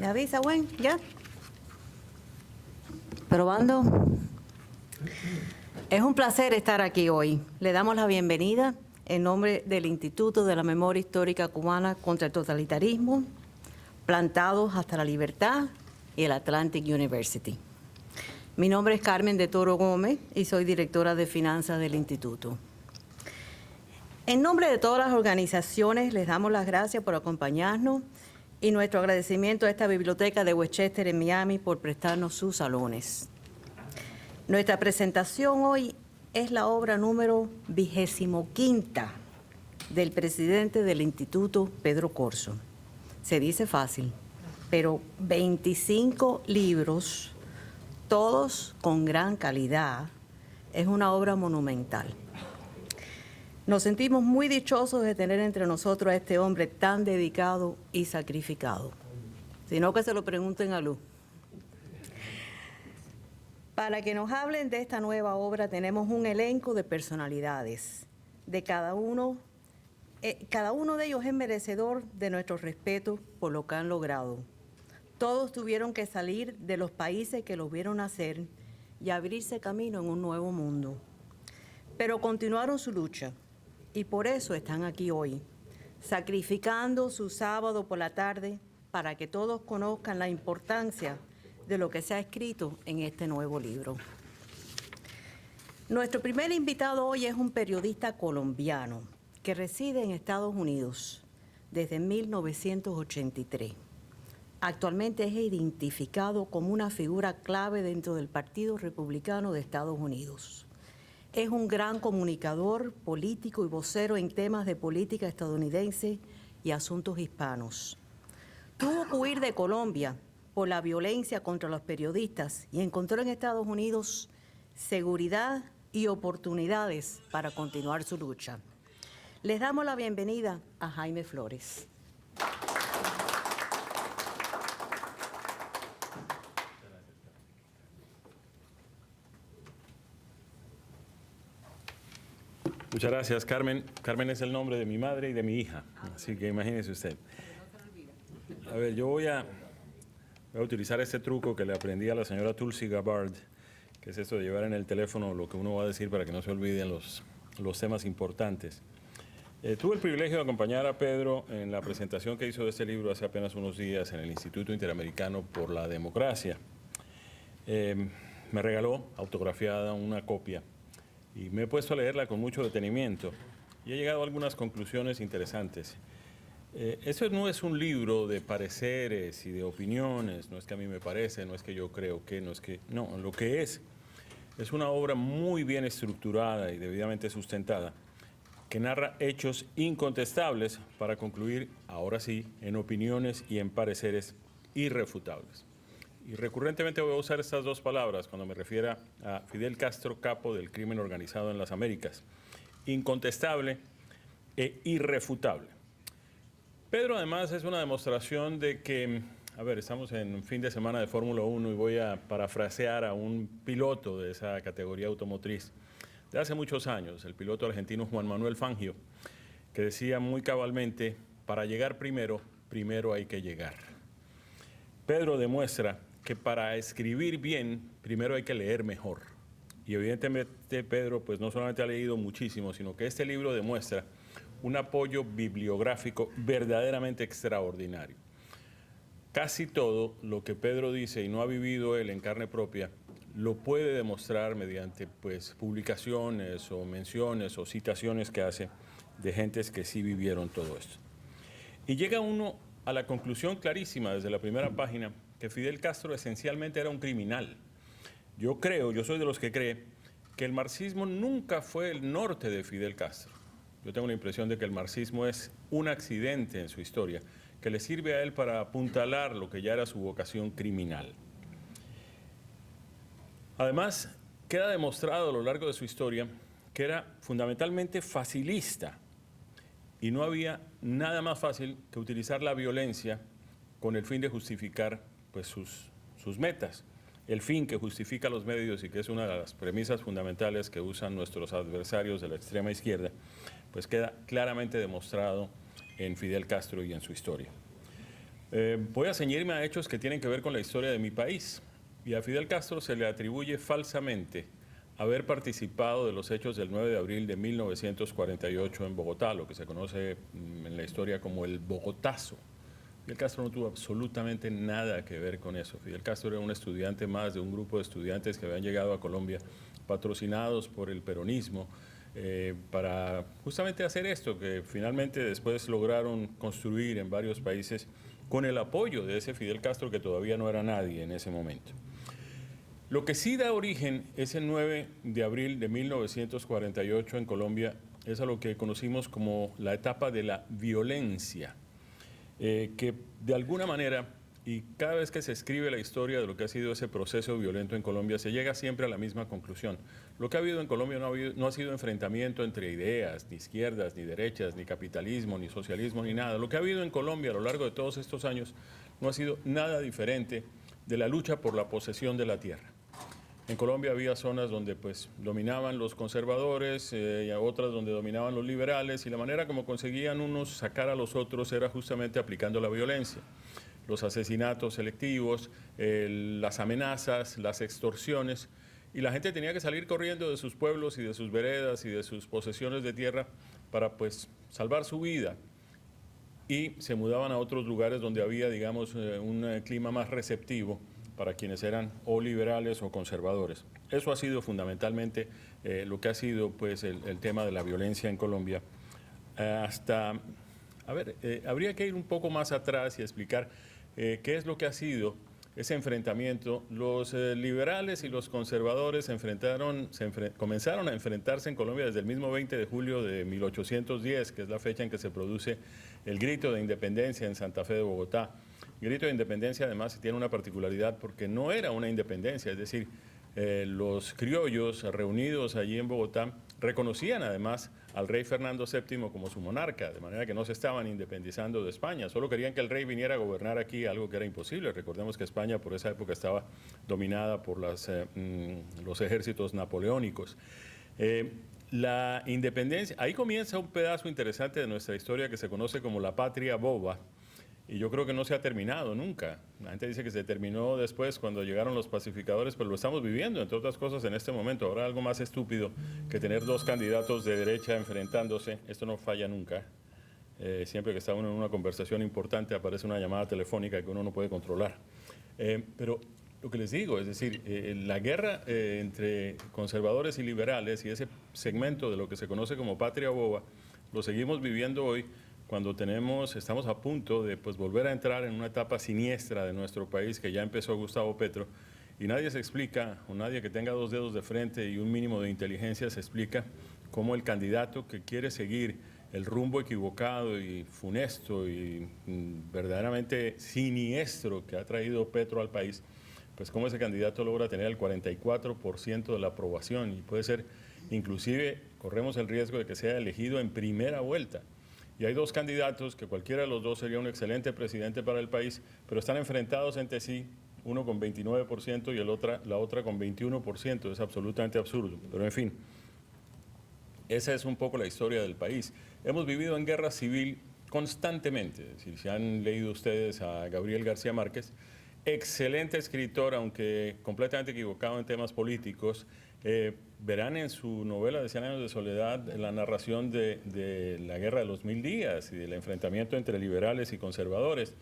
¿Me avisa, Gwen? ¿Ya? ¿Probando? Es un placer estar aquí hoy. Le damos la bienvenida en nombre del Instituto de la Memoria Histórica Cubana contra el Totalitarismo, Plantados hasta la Libertad y el Atlantic University. Mi nombre es Carmen de Toro Gómez y soy directora de finanzas del instituto. En nombre de todas las organizaciones, les damos las gracias por acompañarnos y nuestro agradecimiento a esta biblioteca de Westchester en Miami por prestarnos sus salones. Nuestra presentación hoy es la obra número 25 del presidente del instituto, Pedro Corzo. Se dice fácil, pero 25 libros, todos con gran calidad, es una obra monumental. Nos sentimos muy dichosos de tener entre nosotros a este hombre tan dedicado y sacrificado. Sino que se lo pregunten a Luz. Para que nos hablen de esta nueva obra tenemos un elenco de personalidades. Cada uno de ellos es merecedor de nuestro respeto por lo que han logrado. Todos tuvieron que salir de los países que los vieron nacer y abrirse camino en un nuevo mundo. Pero continuaron su lucha y por eso están aquí hoy, sacrificando su sábado por la tarde para que todos conozcan la importancia de lo que se ha escrito en este nuevo libro. Nuestro primer invitado hoy es un periodista colombiano que reside en Estados Unidos desde 1983. Actualmente es identificado como una figura clave dentro del Partido Republicano de Estados Unidos. Es un gran comunicador, político y vocero en temas de política estadounidense y asuntos hispanos. Tuvo que huir de Colombia por la violencia contra los periodistas y encontró en Estados Unidos seguridad y oportunidades para continuar su lucha. Les damos la bienvenida a Jaime Flores. Muchas gracias, Carmen. Carmen es el nombre de mi madre y de mi hija, así que imagínese usted. A ver, yo voy a utilizar este truco que le aprendí a la señora Tulsi Gabbard, que es esto de llevar en el teléfono lo que uno va a decir para que no se olviden los temas importantes. Tuve el privilegio de acompañar a Pedro en la presentación que hizo de este libro hace apenas unos días en el Instituto Interamericano por la Democracia. Me regaló autografiada una copia y me he puesto a leerla con mucho detenimiento y he llegado a algunas conclusiones interesantes. Eso no es un libro de pareceres y de opiniones, no es que a mí me parece, no es que yo creo que, no, lo que es una obra muy bien estructurada y debidamente sustentada, que narra hechos incontestables para concluir, ahora sí, en opiniones y en pareceres irrefutables. Y recurrentemente voy a usar estas dos palabras cuando me refiera a Fidel Castro, capo del crimen organizado en las Américas. Incontestable e irrefutable. Pedro, además, es una demostración de que, a ver, estamos en un fin de semana de Fórmula 1 y voy a parafrasear a un piloto de esa categoría automotriz de hace muchos años, el piloto argentino Juan Manuel Fangio, que decía muy cabalmente, para llegar primero, primero hay que llegar. Pedro demuestra que para escribir bien, primero hay que leer mejor. Y evidentemente Pedro pues no solamente ha leído muchísimo, sino que este libro demuestra un apoyo bibliográfico verdaderamente extraordinario. Casi todo lo que Pedro dice y no ha vivido él en carne propia, lo puede demostrar mediante pues, publicaciones o menciones o citaciones que hace de gentes que sí vivieron todo esto. Y llega uno a la conclusión clarísima desde la primera página que Fidel Castro esencialmente era un criminal. Yo soy de los que cree que el marxismo nunca fue el norte de Fidel Castro. Yo tengo la impresión de que el marxismo es un accidente en su historia que le sirve a él para apuntalar lo que ya era su vocación criminal. Además, queda demostrado a lo largo de su historia que era fundamentalmente facilista y no había nada más fácil que utilizar la violencia con el fin de justificar pues, sus metas. El fin que justifica los medios y que es una de las premisas fundamentales que usan nuestros adversarios de la extrema izquierda, pues queda claramente demostrado en Fidel Castro y en su historia. Voy a ceñirme a hechos que tienen que ver con la historia de mi país. Y a Fidel Castro se le atribuye falsamente haber participado de los hechos del 9 de abril de 1948 en Bogotá, lo que se conoce en la historia como el Bogotazo. Fidel Castro no tuvo absolutamente nada que ver con eso. Fidel Castro era un estudiante más de un grupo de estudiantes que habían llegado a Colombia patrocinados por el peronismo para justamente hacer esto, que finalmente después lograron construir en varios países con el apoyo de ese Fidel Castro que todavía no era nadie en ese momento. Lo que sí da origen ese 9 de abril de 1948 en Colombia es a lo que conocimos como la etapa de la violencia, que de alguna manera, y cada vez que se escribe la historia de lo que ha sido ese proceso violento en Colombia, se llega siempre a la misma conclusión. Lo que ha habido en Colombia no ha sido enfrentamiento entre ideas, ni izquierdas, ni derechas, ni capitalismo, ni socialismo, ni nada. Lo que ha habido en Colombia a lo largo de todos estos años no ha sido nada diferente de la lucha por la posesión de la tierra. En Colombia había zonas donde pues dominaban los conservadores y otras donde dominaban los liberales, y la manera como conseguían unos sacar a los otros era justamente aplicando la violencia. Los asesinatos selectivos, las amenazas, las extorsiones, y la gente tenía que salir corriendo de sus pueblos y de sus veredas y de sus posesiones de tierra para pues salvar su vida, y se mudaban a otros lugares donde había, digamos, un clima más receptivo para quienes eran o liberales o conservadores. Eso ha sido fundamentalmente lo que ha sido pues el tema de la violencia en Colombia. Habría que ir un poco más atrás y explicar qué es lo que ha sido ese enfrentamiento. Los liberales y los conservadores comenzaron a enfrentarse en Colombia desde el mismo 20 de julio de 1810, que es la fecha en que se produce el grito de independencia en Santa Fe de Bogotá. El grito de independencia además tiene una particularidad porque no era una independencia, es decir, los criollos reunidos allí en Bogotá reconocían además al rey Fernando VII como su monarca, de manera que no se estaban independizando de España, solo querían que el rey viniera a gobernar aquí, algo que era imposible. Recordemos que España por esa época estaba dominada por los ejércitos napoleónicos. La independencia, ahí comienza un pedazo interesante de nuestra historia que se conoce como la patria boba, y yo creo que no se ha terminado nunca. La gente dice que se terminó después cuando llegaron los pacificadores, pero lo estamos viviendo, entre otras cosas, en este momento. Ahora algo más estúpido que tener dos candidatos de derecha enfrentándose. Esto no falla nunca. Siempre que está uno en una conversación importante aparece una llamada telefónica que uno no puede controlar. Pero lo que les digo, es decir, la guerra entre conservadores y liberales y ese segmento de lo que se conoce como patria boba, lo seguimos viviendo hoy, cuando estamos a punto de pues, volver a entrar en una etapa siniestra de nuestro país que ya empezó Gustavo Petro, y nadie se explica, o nadie que tenga dos dedos de frente y un mínimo de inteligencia se explica cómo el candidato que quiere seguir el rumbo equivocado y funesto y verdaderamente siniestro que ha traído Petro al país, pues cómo ese candidato logra tener el 44% de la aprobación, y puede ser, inclusive, corremos el riesgo de que sea elegido en primera vuelta. Y hay dos candidatos que cualquiera de los dos sería un excelente presidente para el país, pero están enfrentados entre sí, uno con 29% y la otra con 21%. Es absolutamente absurdo. Pero en fin, esa es un poco la historia del país. Hemos vivido en guerra civil constantemente. Si han leído ustedes a Gabriel García Márquez, excelente escritor, aunque completamente equivocado en temas políticos, verán en su novela de 100 años de soledad la narración de la guerra de los 1000 días y del enfrentamiento entre liberales y conservadores.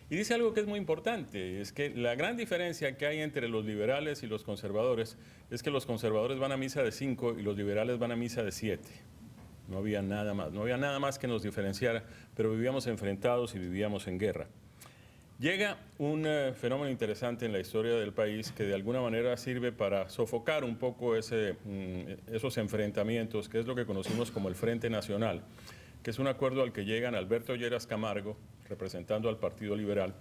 Y dice algo que es muy importante, es que la gran diferencia que hay entre los liberales y los conservadores es que los conservadores van a misa de 5 y los liberales van a misa de 7. No había nada más que nos diferenciara, pero vivíamos enfrentados y vivíamos en guerra. Llega un fenómeno interesante en la historia del país que de alguna manera sirve para sofocar un poco esos enfrentamientos, que es lo que conocimos como el Frente Nacional, que es un acuerdo al que llegan Alberto Lleras Camargo, representando al Partido Liberal,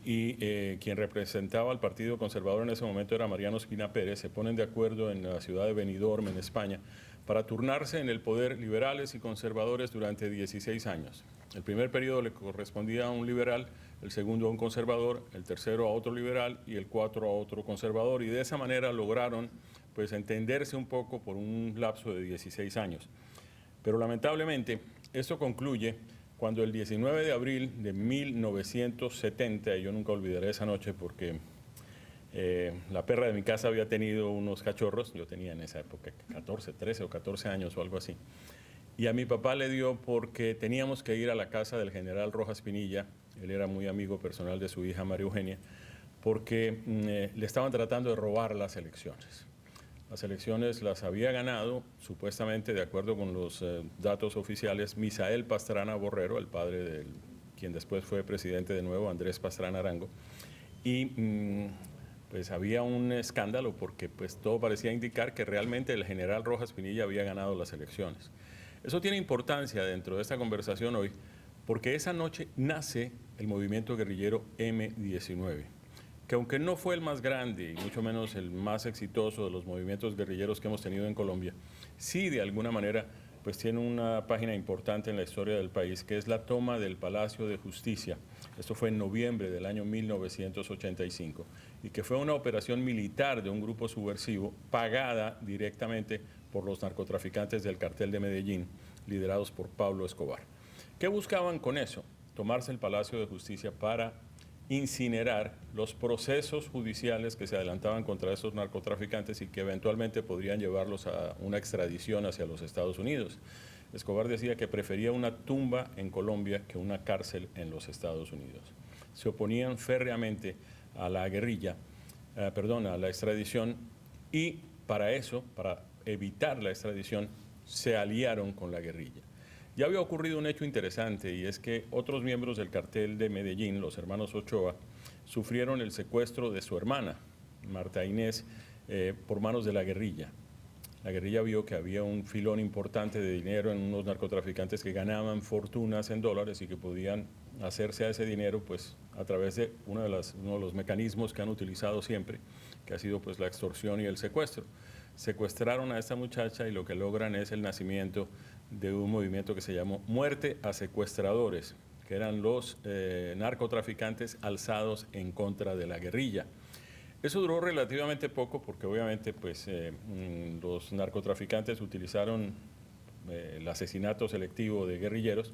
y quien representaba al Partido Conservador en ese momento era Mariano Espina Pérez. Se ponen de acuerdo en la ciudad de Benidorm, en España, para turnarse en el poder liberales y conservadores durante 16 años. El primer periodo le correspondía a un liberal, el segundo a un conservador, el tercero a otro liberal y el cuarto a otro conservador, y de esa manera lograron pues entenderse un poco por un lapso de 16 años. Pero lamentablemente esto concluye cuando el 19 de abril de 1970, y yo nunca olvidaré esa noche porque la perra de mi casa había tenido unos cachorros, yo tenía en esa época 14, 13 o 14 años o algo así, y a mi papá le dio porque teníamos que ir a la casa del general Rojas Pinilla, él era muy amigo personal de su hija María Eugenia, porque le estaban tratando de robar las elecciones. Las elecciones las había ganado, supuestamente, de acuerdo con los datos oficiales, Misael Pastrana Borrero, el padre de quien después fue presidente de nuevo, Andrés Pastrana Arango, y pues había un escándalo porque pues todo parecía indicar que realmente el general Rojas Pinilla había ganado las elecciones. Eso tiene importancia dentro de esta conversación hoy, porque esa noche nace el movimiento guerrillero M-19, que aunque no fue el más grande y mucho menos el más exitoso de los movimientos guerrilleros que hemos tenido en Colombia, sí de alguna manera pues tiene una página importante en la historia del país, que es la toma del Palacio de Justicia. Esto fue en noviembre del año 1985, y que fue una operación militar de un grupo subversivo pagada directamente por los narcotraficantes del cartel de Medellín, liderados por Pablo Escobar. ¿Qué buscaban con eso? Tomarse el Palacio de Justicia para incinerar los procesos judiciales que se adelantaban contra esos narcotraficantes y que eventualmente podrían llevarlos a una extradición hacia los Estados Unidos. Escobar decía que prefería una tumba en Colombia que una cárcel en los Estados Unidos. Se oponían férreamente a la guerrilla, a la extradición, y para eso, para evitar la extradición, se aliaron con la guerrilla. Ya había ocurrido un hecho interesante, y es que otros miembros del cartel de Medellín, los hermanos Ochoa, sufrieron el secuestro de su hermana, Marta Inés, por manos de la guerrilla. La guerrilla vio que había un filón importante de dinero en unos narcotraficantes que ganaban fortunas en dólares y que podían hacerse a ese dinero pues, a través de uno de los mecanismos que han utilizado siempre, que ha sido pues, la extorsión y el secuestro. Secuestraron a esta muchacha y lo que logran es el nacimiento de un movimiento que se llamó Muerte a Secuestradores, que eran los narcotraficantes alzados en contra de la guerrilla. Eso duró relativamente poco porque obviamente pues, los narcotraficantes utilizaron el asesinato selectivo de guerrilleros,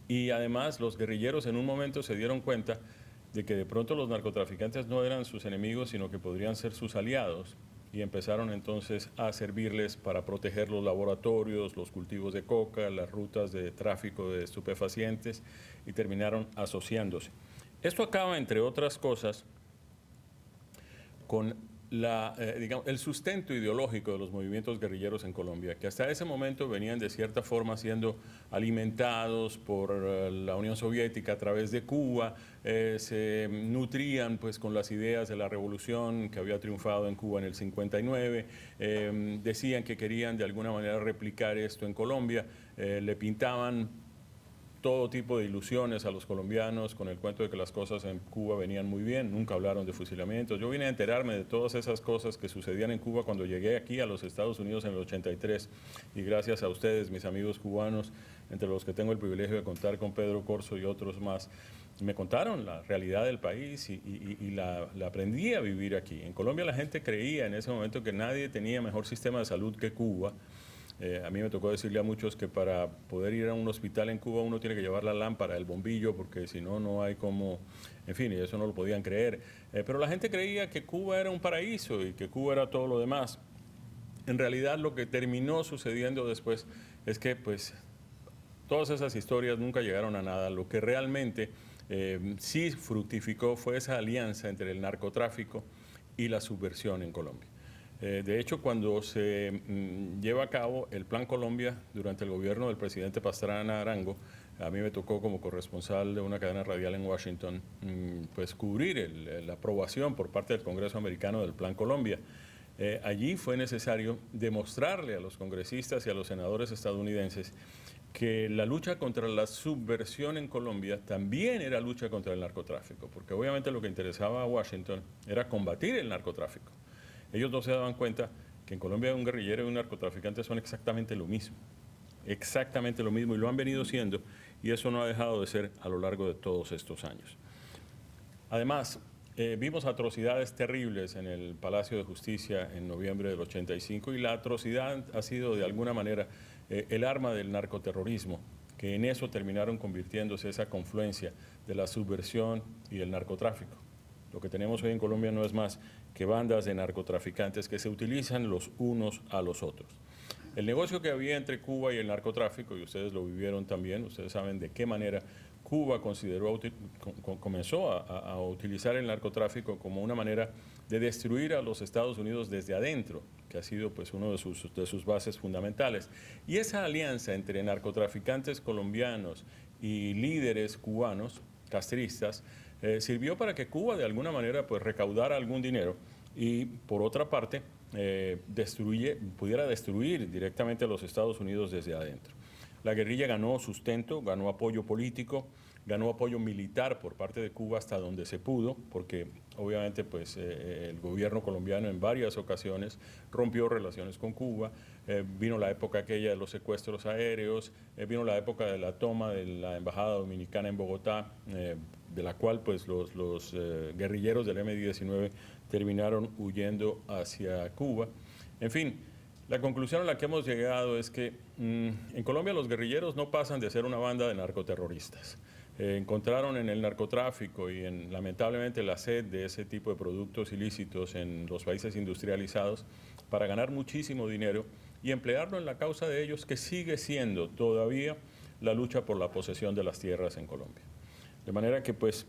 y además los guerrilleros en un momento se dieron cuenta de que de pronto los narcotraficantes no eran sus enemigos, sino que podrían ser sus aliados, y empezaron entonces a servirles para proteger los laboratorios, los cultivos de coca, las rutas de tráfico de estupefacientes, y terminaron asociándose. Esto acaba, entre otras cosas, con el sustento ideológico de los movimientos guerrilleros en Colombia, que hasta ese momento venían de cierta forma siendo alimentados por la Unión Soviética a través de Cuba, se nutrían pues con las ideas de la revolución que había triunfado en Cuba en el 59, decían que querían de alguna manera replicar esto en Colombia, le pintaban todo tipo de ilusiones a los colombianos con el cuento de que las cosas en Cuba venían muy bien, nunca hablaron de fusilamientos. Yo vine a enterarme de todas esas cosas que sucedían en Cuba cuando llegué aquí a los Estados Unidos en el 83, y gracias a ustedes, mis amigos cubanos, entre los que tengo el privilegio de contar con Pedro Corso y otros más, me contaron la realidad del país y la aprendí a vivir aquí. En Colombia la gente creía en ese momento que nadie tenía mejor sistema de salud que Cuba. A mí me tocó decirle a muchos que para poder ir a un hospital en Cuba uno tiene que llevar la lámpara, el bombillo, porque si no, no hay como, en fin, y eso no lo podían creer. Pero la gente creía que Cuba era un paraíso y que Cuba era todo lo demás. En realidad lo que terminó sucediendo después es que pues todas esas historias nunca llegaron a nada. Lo que realmente sí fructificó fue esa alianza entre el narcotráfico y la subversión en Colombia. De hecho, cuando se lleva a cabo el Plan Colombia durante el gobierno del presidente Pastrana Arango, a mí me tocó como corresponsal de una cadena radial en Washington, pues cubrir la aprobación por parte del Congreso americano del Plan Colombia. Allí fue necesario demostrarle a los congresistas y a los senadores estadounidenses que la lucha contra la subversión en Colombia también era lucha contra el narcotráfico, porque obviamente lo que interesaba a Washington era combatir el narcotráfico. Ellos no se daban cuenta que en Colombia un guerrillero y un narcotraficante son exactamente lo mismo, y lo han venido siendo, y eso no ha dejado de ser a lo largo de todos estos años. Además, vimos atrocidades terribles en el Palacio de Justicia en noviembre del 85, y la atrocidad ha sido de alguna manera el arma del narcoterrorismo que en eso terminaron convirtiéndose esa confluencia de la subversión y el narcotráfico. Lo que tenemos hoy en Colombia no es más que bandas de narcotraficantes que se utilizan los unos a los otros. El negocio que había entre Cuba y el narcotráfico, y ustedes lo vivieron también, ustedes saben de qué manera Cuba comenzó a utilizar el narcotráfico como una manera de destruir a los Estados Unidos desde adentro, que ha sido pues uno de sus bases fundamentales. Y esa alianza entre narcotraficantes colombianos y líderes cubanos, castristas, sirvió para que Cuba de alguna manera pues recaudara algún dinero y por otra parte pudiera destruir directamente a los Estados Unidos desde adentro. La guerrilla ganó sustento, ganó apoyo político, ganó apoyo militar por parte de Cuba hasta donde se pudo, porque obviamente pues, el gobierno colombiano en varias ocasiones rompió relaciones con Cuba, vino la época aquella de los secuestros aéreos, vino la época de la toma de la embajada dominicana en Bogotá, de la cual pues, los guerrilleros del M-19 terminaron huyendo hacia Cuba. En fin, la conclusión a la que hemos llegado es que en Colombia los guerrilleros no pasan de ser una banda de narcoterroristas. Encontraron en el narcotráfico y lamentablemente la sed de ese tipo de productos ilícitos en los países industrializados para ganar muchísimo dinero y emplearlo en la causa de ellos, que sigue siendo todavía la lucha por la posesión de las tierras en Colombia. De manera que pues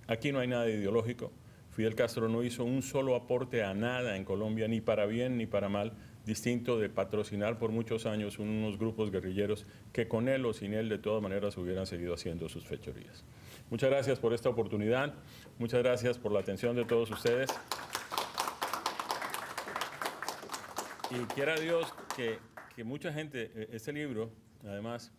aquí no hay nada ideológico. Fidel Castro no hizo un solo aporte a nada en Colombia, ni para bien ni para mal, distinto de patrocinar por muchos años unos grupos guerrilleros que con él o sin él de todas maneras hubieran seguido haciendo sus fechorías. Muchas gracias por esta oportunidad, muchas gracias por la atención de todos ustedes. Y quiera Dios que mucha gente, este libro, además,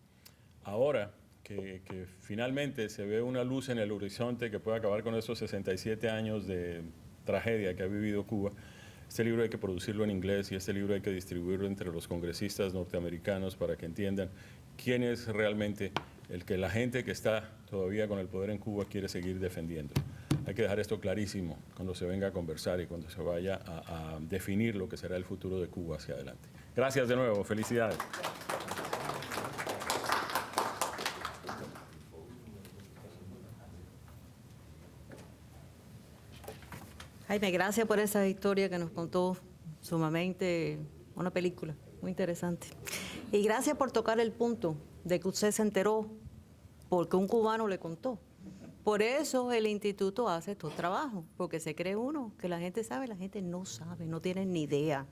ahora que finalmente se ve una luz en el horizonte que puede acabar con esos 67 años de tragedia que ha vivido Cuba. Este libro hay que producirlo en inglés y este libro hay que distribuirlo entre los congresistas norteamericanos para que entiendan quién es realmente el que la gente que está todavía con el poder en Cuba quiere seguir defendiendo. Hay que dejar esto clarísimo cuando se venga a conversar y cuando se vaya a definir lo que será el futuro de Cuba hacia adelante. Gracias de nuevo, felicidades. Jaime, gracias por esa historia que nos contó, sumamente una película muy interesante. Y gracias por tocar el punto de que usted se enteró porque un cubano le contó. Por eso el instituto hace estos trabajos, porque se cree uno que la gente sabe, la gente no sabe, no tiene ni idea.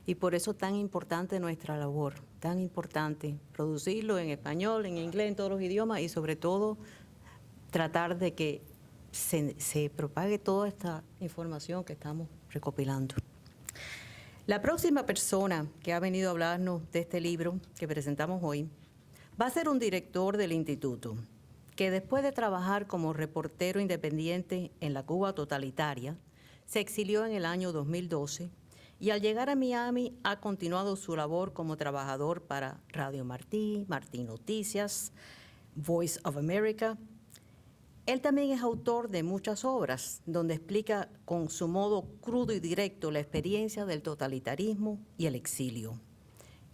Y por eso tan importante nuestra labor, tan importante producirlo en español, en inglés, en todos los idiomas y sobre todo tratar de que se propague toda esta información que estamos recopilando. La próxima persona que ha venido a hablarnos de este libro que presentamos hoy va a ser un director del instituto que después de trabajar como reportero independiente en la Cuba totalitaria, se exilió en el año 2012 y al llegar a Miami ha continuado su labor como trabajador para Radio Martí, Martí Noticias, Voice of America. Él también es autor de muchas obras donde explica con su modo crudo y directo la experiencia del totalitarismo y el exilio.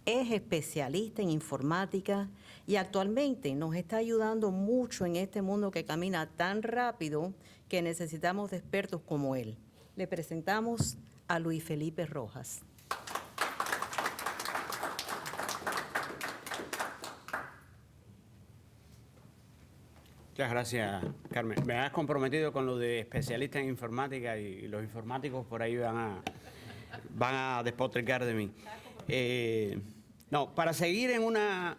Es especialista en informática y actualmente nos está ayudando mucho en este mundo que camina tan rápido que necesitamos de expertos como él. Le presentamos a Luis Felipe Rojas. Muchas gracias, Carmen. Me has comprometido con lo de especialista en informática y los informáticos por ahí van a despotricar de mí. No, para seguir en una,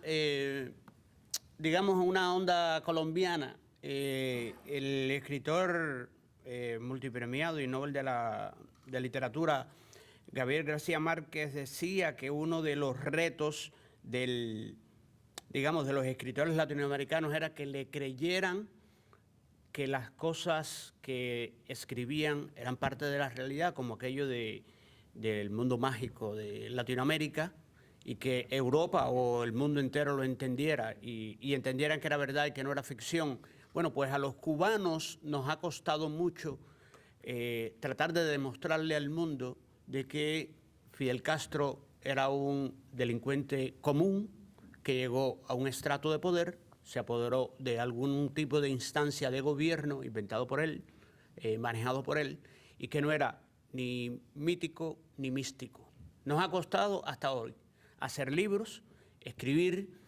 digamos, una onda colombiana, el escritor multipremiado y Nobel de Literatura, Gabriel García Márquez, decía que uno de los retos de los escritores latinoamericanos era que le creyeran que las cosas que escribían eran parte de la realidad, como aquello del mundo mágico de Latinoamérica, y que Europa o el mundo entero lo entendiera y entendieran que era verdad y que no era ficción. Bueno, pues a los cubanos nos ha costado mucho tratar de demostrarle al mundo de que Fidel Castro era un delincuente común, que llegó a un estrato de poder, se apoderó de algún tipo de instancia de gobierno inventado por él, manejado por él, y que no era ni mítico ni místico. Nos ha costado hasta hoy hacer libros, escribir,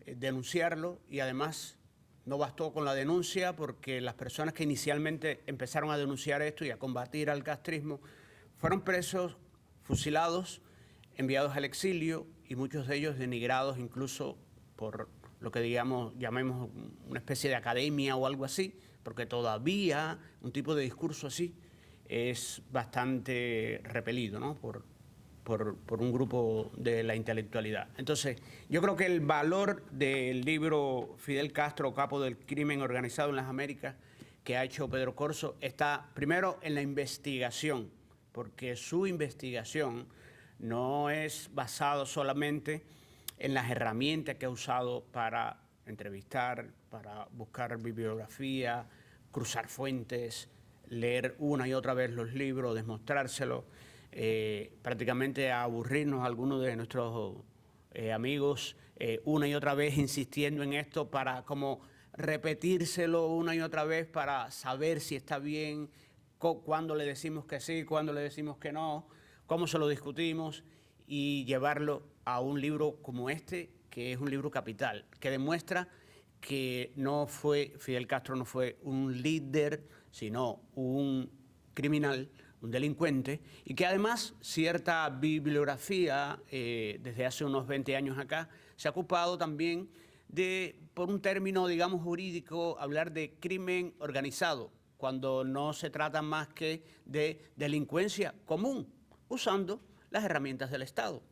denunciarlo, y además no bastó con la denuncia, porque las personas que inicialmente empezaron a denunciar esto y a combatir al castrismo fueron presos, fusilados, enviados al exilio, y muchos de ellos denigrados incluso por lo que llamemos una especie de academia o algo así, porque todavía un tipo de discurso así es bastante repelido, ¿no?, por un grupo de la intelectualidad. Entonces, yo creo que el valor del libro Fidel Castro, capo del crimen organizado en las Américas, que ha hecho Pedro Corso, está primero en la investigación, porque su investigación no es basado solamente en las herramientas que ha usado para entrevistar, para buscar bibliografía, cruzar fuentes, leer una y otra vez los libros, demostrárselo, prácticamente a aburrirnos a algunos de nuestros amigos una y otra vez insistiendo en esto para como repetírselo una y otra vez para saber si está bien, cuándo le decimos que sí, cuándo le decimos que no, cómo se lo discutimos, y llevarlo a un libro como este, que es un libro capital, que demuestra que Fidel Castro no fue un líder, sino un criminal, un delincuente, y que además cierta bibliografía desde hace unos 20 años acá se ha ocupado también de, por un término, digamos, jurídico, hablar de crimen organizado, cuando no se trata más que de delincuencia común, usando las herramientas del Estado.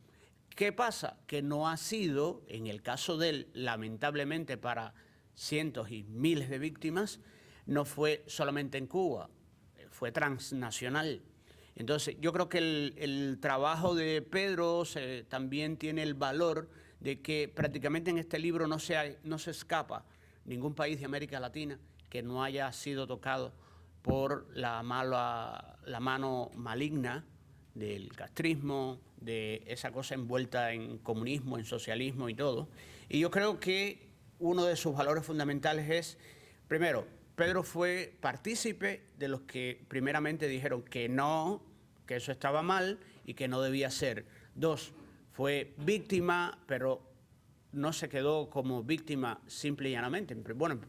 ¿Qué pasa? Que no ha sido, en el caso de él, lamentablemente para cientos y miles de víctimas, no fue solamente en Cuba, fue transnacional. Entonces, yo creo que el trabajo de Pedro también tiene el valor de que prácticamente en este libro no se escapa ningún país de América Latina que no haya sido tocado por la mano maligna del castrismo, de esa cosa envuelta en comunismo, en socialismo y todo. Y yo creo que uno de sus valores fundamentales es, primero, Pedro fue partícipe de los que primeramente dijeron que no, que eso estaba mal y que no debía ser. Dos, fue víctima, pero no se quedó como víctima simple y llanamente. Bueno,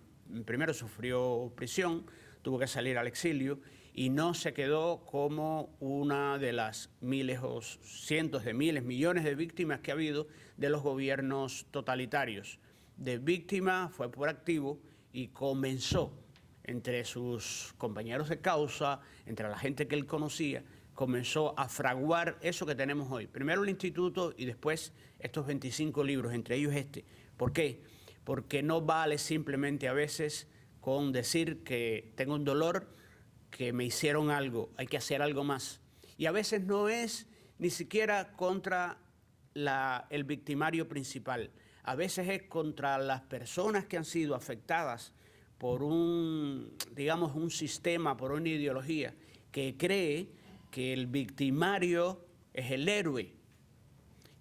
primero sufrió prisión, tuvo que salir al exilio, y no se quedó como una de las miles o cientos de miles, millones de víctimas que ha habido de los gobiernos totalitarios. De víctima fue proactivo y comenzó entre sus compañeros de causa, entre la gente que él conocía, comenzó a fraguar eso que tenemos hoy. Primero el instituto y después estos 25 libros, entre ellos este. ¿Por qué? Porque no vale simplemente a veces con decir que tengo un dolor, que me hicieron algo, hay que hacer algo más. Y a veces no es ni siquiera contra el victimario principal, a veces es contra las personas que han sido afectadas por un sistema, por una ideología que cree que el victimario es el héroe,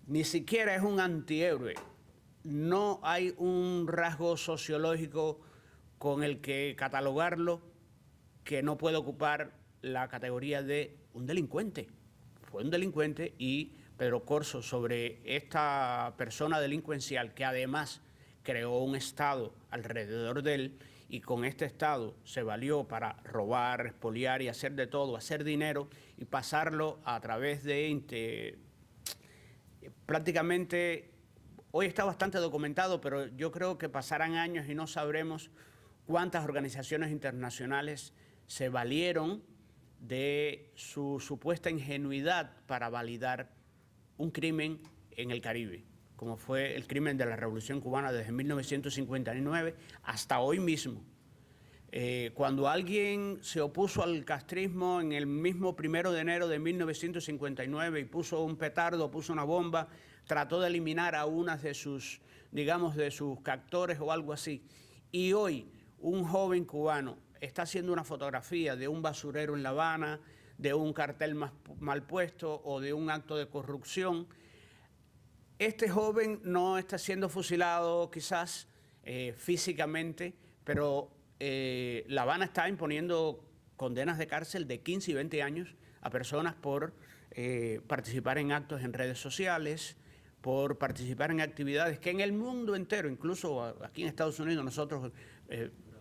ni siquiera es un antihéroe. No hay un rasgo sociológico con el que catalogarlo que no puede ocupar la categoría de un delincuente. Fue un delincuente, y Pedro Corso, sobre esta persona delincuencial que además creó un Estado alrededor de él, y con este Estado se valió para robar, expoliar y hacer de todo, hacer dinero y pasarlo a través de prácticamente, hoy está bastante documentado, pero yo creo que pasarán años y no sabremos cuántas organizaciones internacionales se valieron de su supuesta ingenuidad para validar un crimen en el Caribe, como fue el crimen de la Revolución Cubana desde 1959 hasta hoy mismo. Cuando alguien se opuso al castrismo en el mismo 1 de enero de 1959 y puso un petardo, puso una bomba, trató de eliminar a una de sus, digamos, de sus captores o algo así. Y hoy un joven cubano está haciendo una fotografía de un basurero en La Habana, de un cartel mal puesto o de un acto de corrupción. este joven no está siendo fusilado quizás físicamente, pero La Habana está imponiendo condenas de cárcel de 15 y 20 años a personas por participar en actos en redes sociales, por participar en actividades que en el mundo entero, incluso aquí en Estados Unidos nosotros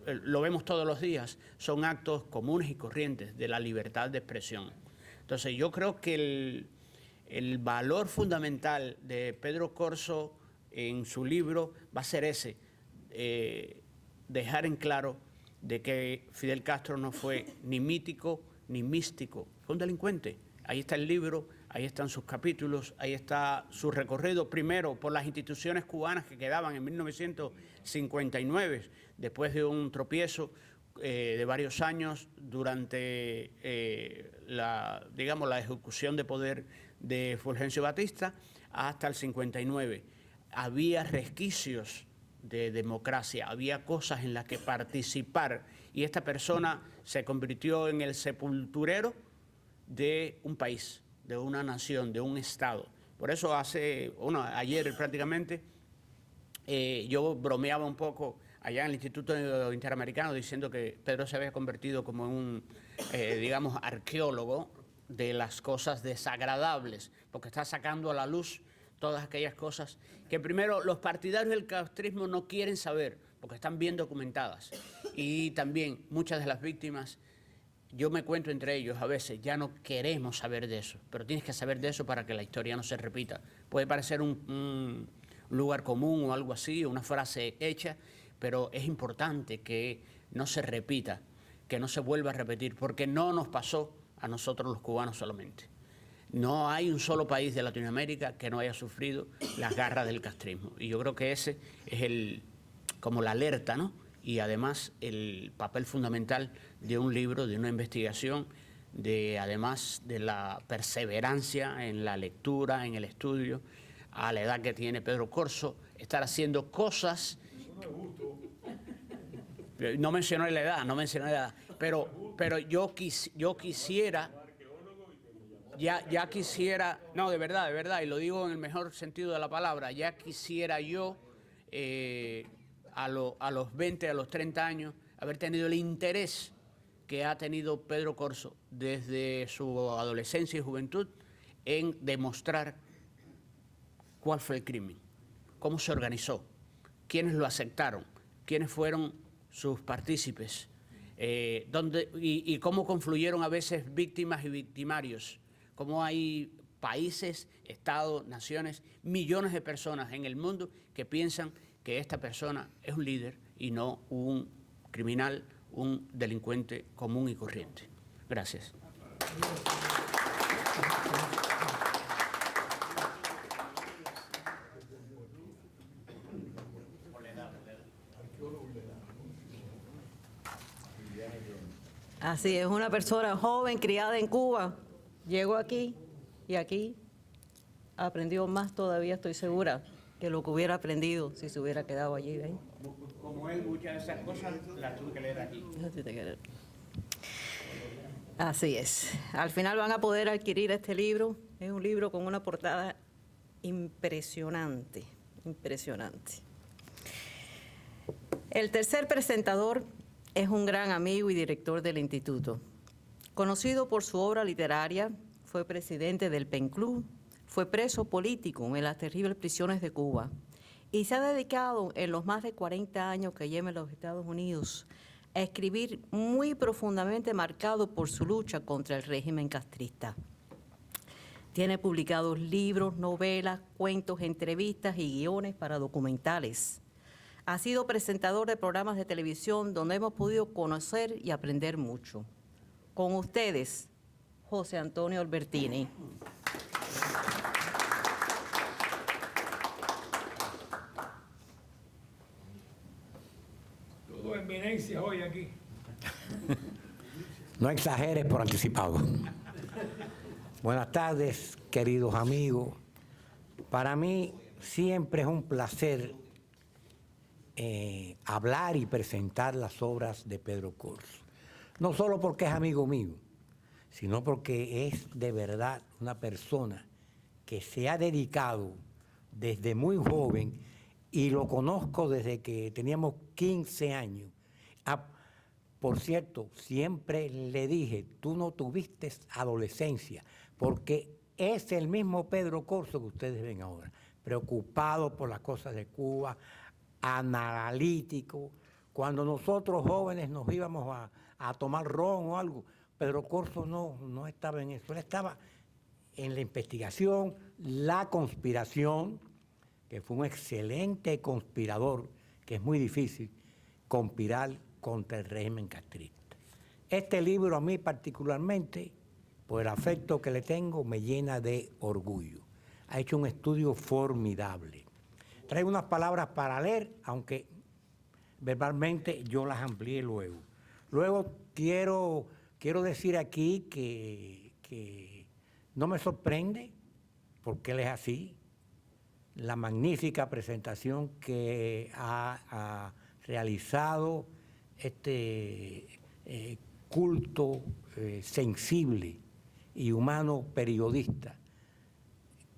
lo vemos todos los días, son actos comunes y corrientes de la libertad de expresión. Entonces yo creo que el valor fundamental de Pedro Corso en su libro va a ser ese, dejar en claro de que Fidel Castro no fue ni mítico ni místico, fue un delincuente. Ahí está el libro, ahí están sus capítulos, ahí está su recorrido primero por las instituciones cubanas que quedaban en 1959, después de un tropiezo de varios años durante la ejecución de poder de Fulgencio Batista hasta el 59. Había resquicios de democracia, había cosas en las que participar y esta persona se convirtió en el sepulturero de un país, de una nación, de un Estado. Por eso ayer prácticamente, yo bromeaba un poco allá en el Instituto Interamericano diciendo que Pedro se había convertido como en un, arqueólogo de las cosas desagradables, porque está sacando a la luz todas aquellas cosas que primero los partidarios del castrismo no quieren saber, porque están bien documentadas. Y también muchas de las víctimas, yo me cuento entre ellos a veces, ya no queremos saber de eso, pero tienes que saber de eso para que la historia no se repita. Puede parecer un lugar común o algo así, una frase hecha, pero es importante que no se repita, que no se vuelva a repetir, porque no nos pasó a nosotros los cubanos solamente. No hay un solo país de Latinoamérica que no haya sufrido las garras del castrismo. Y yo creo que ese es como la alerta, ¿no? Y además el papel fundamental de un libro, de una investigación, además de la perseverancia en la lectura, en el estudio, a la edad que tiene Pedro Corso, estar haciendo cosas. No mencioné la edad, pero yo quisiera. Ya quisiera, no, de verdad, y lo digo en el mejor sentido de la palabra, ya quisiera yo a los 20, a los 30 años, haber tenido el interés que ha tenido Pedro Corso desde su adolescencia y juventud en demostrar cuál fue el crimen, cómo se organizó, quiénes lo aceptaron, quiénes fueron sus partícipes, y cómo confluyeron a veces víctimas y victimarios. Cómo hay países, estados, naciones, millones de personas en el mundo que piensan que esta persona es un líder y no un criminal, un delincuente común y corriente. Gracias. Así es, una persona joven, criada en Cuba. Llegó aquí y aquí aprendió más todavía, estoy segura, que lo que hubiera aprendido si se hubiera quedado allí. ¿Ven? Como él, muchas de esas cosas las tuve que leer aquí. Así es. Al final van a poder adquirir este libro. Es un libro con una portada impresionante, impresionante. El tercer presentador es un gran amigo y director del instituto. Conocido por su obra literaria, fue presidente del PEN Club, fue preso político en las terribles prisiones de Cuba y se ha dedicado en los más de 40 años que lleva en los Estados Unidos a escribir muy profundamente marcado por su lucha contra el régimen castrista. Tiene publicados libros, novelas, cuentos, entrevistas y guiones para documentales. Ha sido presentador de programas de televisión donde hemos podido conocer y aprender mucho. Con ustedes, José Antonio Albertini. Todo eminencia hoy aquí. No exageres por anticipado. Buenas tardes, queridos amigos. Para mí siempre es un placer hablar y presentar las obras de Pedro Corso. No solo porque es amigo mío, sino porque es de verdad una persona que se ha dedicado desde muy joven y lo conozco desde que teníamos 15 años. Por cierto, siempre le dije, tú no tuviste adolescencia, porque es el mismo Pedro Corso que ustedes ven ahora, preocupado por las cosas de Cuba, analítico. Cuando nosotros jóvenes nos íbamos a tomar ron o algo, Pedro Corso no estaba en eso, él estaba en la investigación, la conspiración, que fue un excelente conspirador, que es muy difícil conspirar contra el régimen castrista. Este libro a mí particularmente, por el afecto que le tengo, me llena de orgullo. Ha hecho un estudio formidable. Traigo unas palabras para leer, aunque verbalmente yo las amplié luego. Luego quiero decir aquí que no me sorprende, porque él es así, la magnífica presentación que ha realizado este culto sensible y humano periodista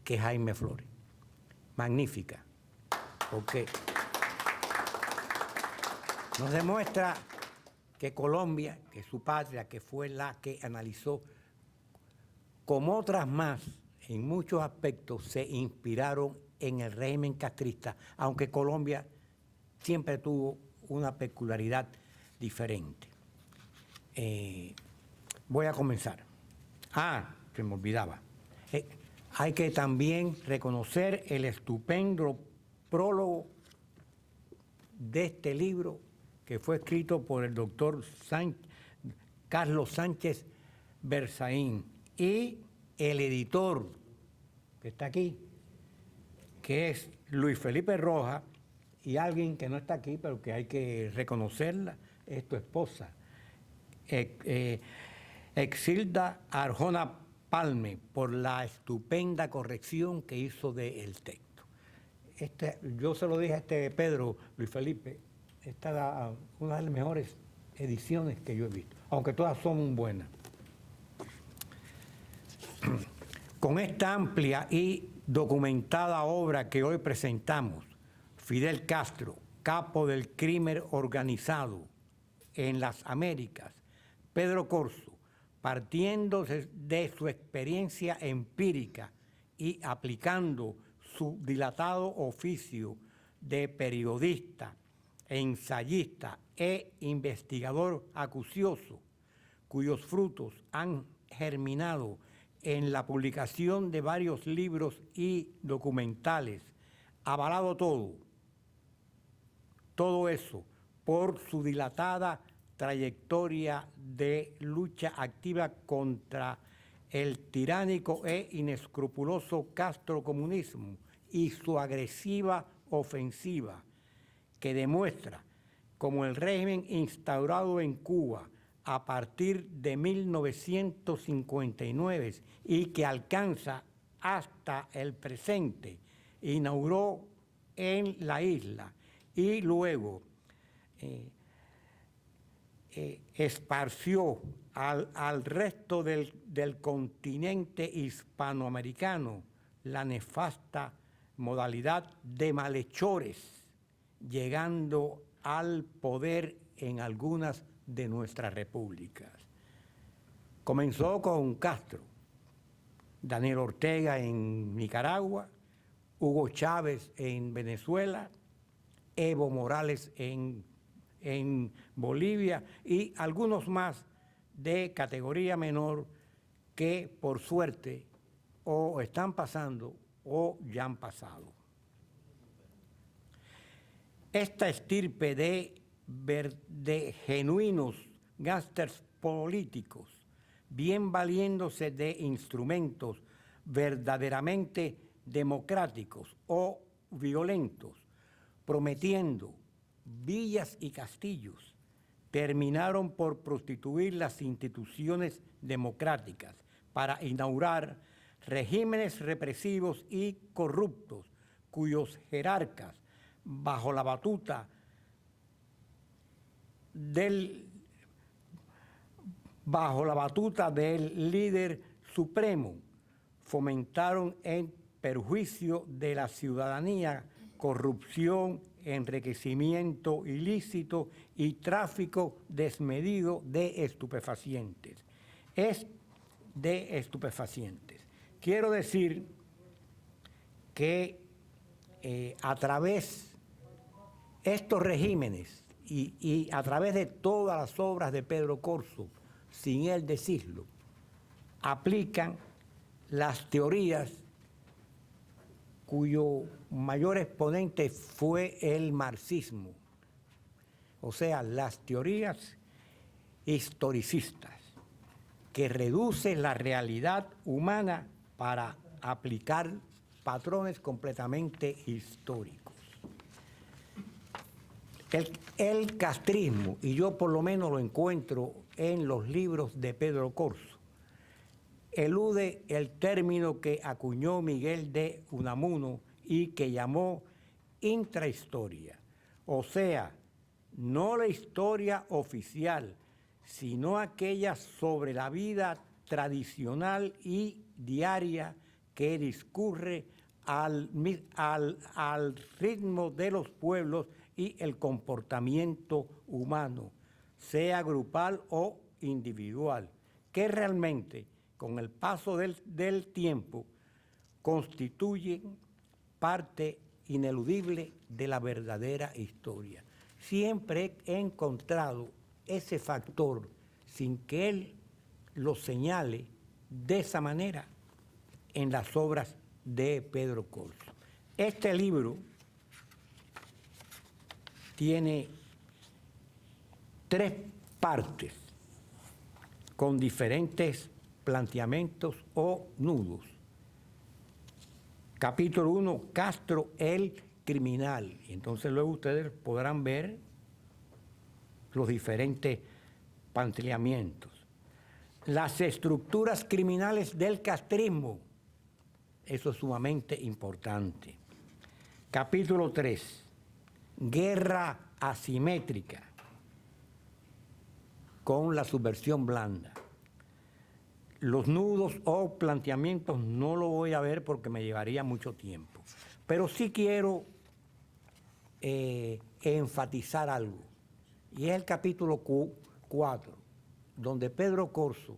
que es Jaime Flores. Magnífica, porque nos demuestra que Colombia, que es su patria, que fue la que analizó, como otras más, en muchos aspectos se inspiraron en el régimen castrista, aunque Colombia siempre tuvo una peculiaridad diferente. Voy a comenzar. Se me olvidaba. Hay que también reconocer el estupendo prólogo de este libro que fue escrito por el doctor Carlos Sánchez Berzaín y el editor que está aquí, que es Luis Felipe Rojas, y alguien que no está aquí, pero que hay que reconocerla, es tu esposa, Exilda Arjona Palme, por la estupenda corrección que hizo del texto. Yo se lo dije a Pedro, Luis Felipe, esta es una de las mejores ediciones que yo he visto, aunque todas son buenas. Con esta amplia y documentada obra que hoy presentamos, Fidel Castro, capo del crimen organizado en las Américas, Pedro Corso, partiendo de su experiencia empírica y aplicando su dilatado oficio de periodista, ensayista e investigador acucioso, cuyos frutos han germinado en la publicación de varios libros y documentales, avalado todo eso por su dilatada trayectoria de lucha activa contra el tiránico e inescrupuloso castrocomunismo y su agresiva ofensiva, que demuestra cómo el régimen instaurado en Cuba a partir de 1959 y que alcanza hasta el presente, inauguró en la isla y luego esparció al resto del continente hispanoamericano la nefasta modalidad de malhechores, llegando al poder en algunas de nuestras repúblicas. Comenzó con Castro, Daniel Ortega en Nicaragua, Hugo Chávez en Venezuela, Evo Morales en Bolivia y algunos más de categoría menor que por suerte o están pasando o ya han pasado. Esta estirpe de genuinos gángsters políticos, bien valiéndose de instrumentos verdaderamente democráticos o violentos, prometiendo villas y castillos, terminaron por prostituir las instituciones democráticas para inaugurar regímenes represivos y corruptos, cuyos jerarcas, bajo la batuta del líder supremo, fomentaron en perjuicio de la ciudadanía, corrupción, enriquecimiento ilícito y tráfico desmedido de estupefacientes. Quiero decir que a través de estos regímenes y a través de todas las obras de Pedro Corso, sin él decirlo, aplican las teorías cuyo mayor exponente fue el marxismo, o sea, las teorías historicistas, que reducen la realidad humana para aplicar patrones completamente históricos. El castrismo, y yo por lo menos lo encuentro en los libros de Pedro Corso, elude el término que acuñó Miguel de Unamuno y que llamó intrahistoria, o sea, no la historia oficial, sino aquella sobre la vida tradicional y diaria que discurre al ritmo de los pueblos y el comportamiento humano, sea grupal o individual, que realmente, con el paso del tiempo, constituyen parte ineludible de la verdadera historia. Siempre he encontrado ese factor, sin que él lo señale de esa manera, en las obras de Pedro Corso. Este libro tiene 3 partes con diferentes planteamientos o nudos. Capítulo 1, Castro el criminal. Entonces luego ustedes podrán ver los diferentes planteamientos. Las estructuras criminales del castrismo. Eso es sumamente importante. Capítulo 3, guerra asimétrica con la subversión blanda. Los nudos o planteamientos no lo voy a ver porque me llevaría mucho tiempo, pero sí quiero enfatizar algo, y es el capítulo 4, donde Pedro Corso,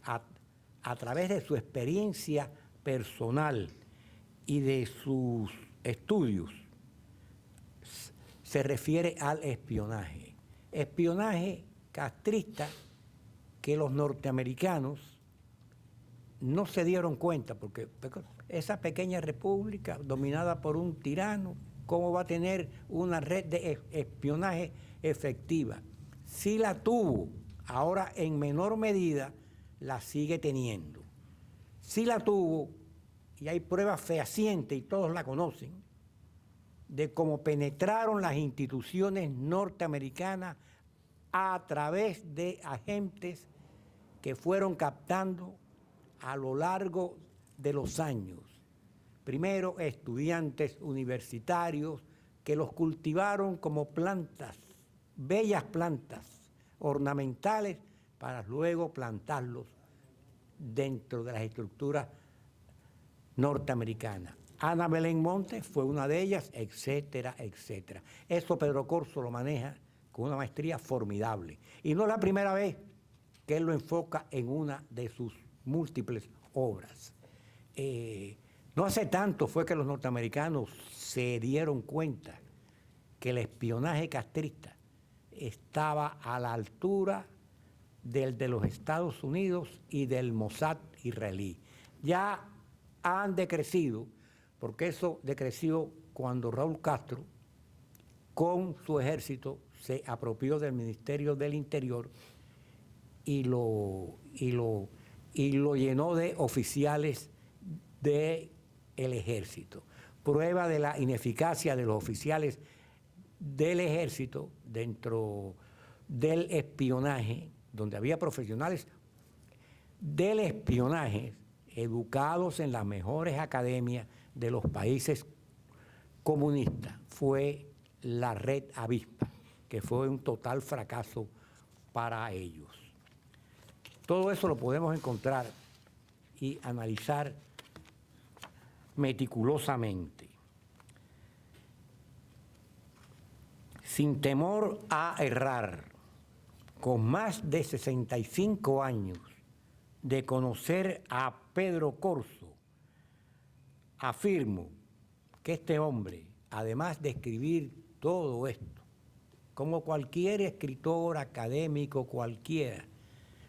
a través de su experiencia personal y de sus estudios, se refiere al espionaje. Espionaje castrista que los norteamericanos no se dieron cuenta, porque esa pequeña república dominada por un tirano, ¿cómo va a tener una red de espionaje efectiva? Sí la tuvo, ahora en menor medida la sigue teniendo. Sí la tuvo, y hay pruebas fehacientes, y todos la conocen, de cómo penetraron las instituciones norteamericanas a través de agentes que fueron captando a lo largo de los años. Primero, estudiantes universitarios que los cultivaron como plantas, bellas plantas ornamentales, para luego plantarlos dentro de las estructuras norteamericanas. Ana Belén Montes fue una de ellas, etcétera, etcétera. Eso Pedro Corso lo maneja con una maestría formidable. Y no es la primera vez que él lo enfoca en una de sus múltiples obras. No hace tanto fue que los norteamericanos se dieron cuenta que el espionaje castrista estaba a la altura del de los Estados Unidos y del Mossad israelí. Ya han decrecido, porque eso decreció cuando Raúl Castro, con su ejército, se apropió del Ministerio del Interior y lo llenó de oficiales del ejército. Prueba de la ineficacia de los oficiales del ejército dentro del espionaje, donde había profesionales del espionaje educados en las mejores academias de los países comunistas, fue la red Avispa, que fue un total fracaso para ellos. Todo eso lo podemos encontrar y analizar meticulosamente, sin temor a errar, con más de 65 años de conocer a Pedro Corzo, afirmo que este hombre, además de escribir todo esto, como cualquier escritor académico cualquiera,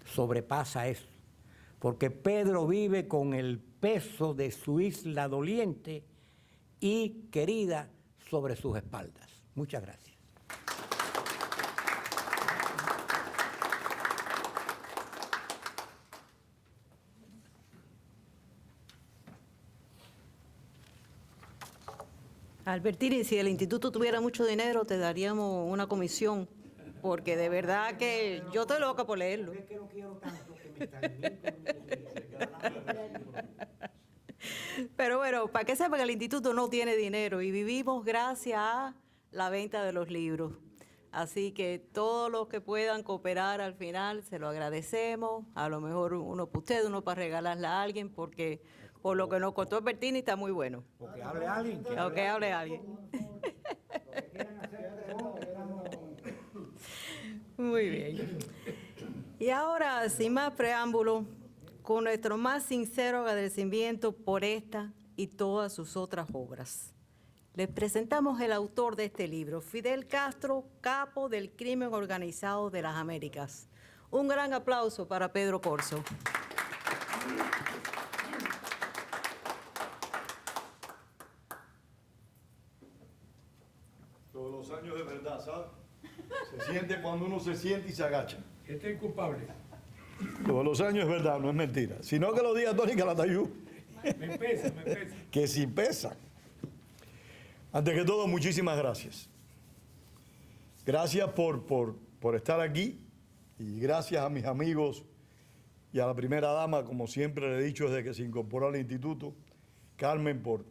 sobrepasa eso, porque Pedro vive con el peso de su isla doliente y querida sobre sus espaldas. Muchas gracias. Albertini, si el instituto tuviera mucho dinero, te daríamos una comisión, porque de verdad que yo estoy loca por leerlo. Pero bueno, para que sepan que el instituto no tiene dinero y vivimos gracias a la venta de los libros. Así que todos los que puedan cooperar al final, se lo agradecemos. A lo mejor uno para usted, uno para regalarle a alguien, porque por lo que nos costó Albertini está muy bueno. O que hable alguien. O que hable alguien. Muy bien. Y ahora, sin más preámbulo, con nuestro más sincero agradecimiento por esta y todas sus otras obras, les presentamos el autor de este libro, Fidel Castro, capo del crimen organizado de las Américas. Un gran aplauso para Pedro Corzo. Todos los años de verdad, ¿sabes? Se siente cuando uno se siente y se agacha. Este es el culpable. Todos los años es verdad, no es mentira. Sino que lo diga Tony Calatayud, Me pesa, me pesa. que sí pesa. Antes que todo, muchísimas gracias. Gracias por estar aquí y gracias a mis amigos y a la primera dama, como siempre le he dicho desde que se incorporó al instituto, Carmen, por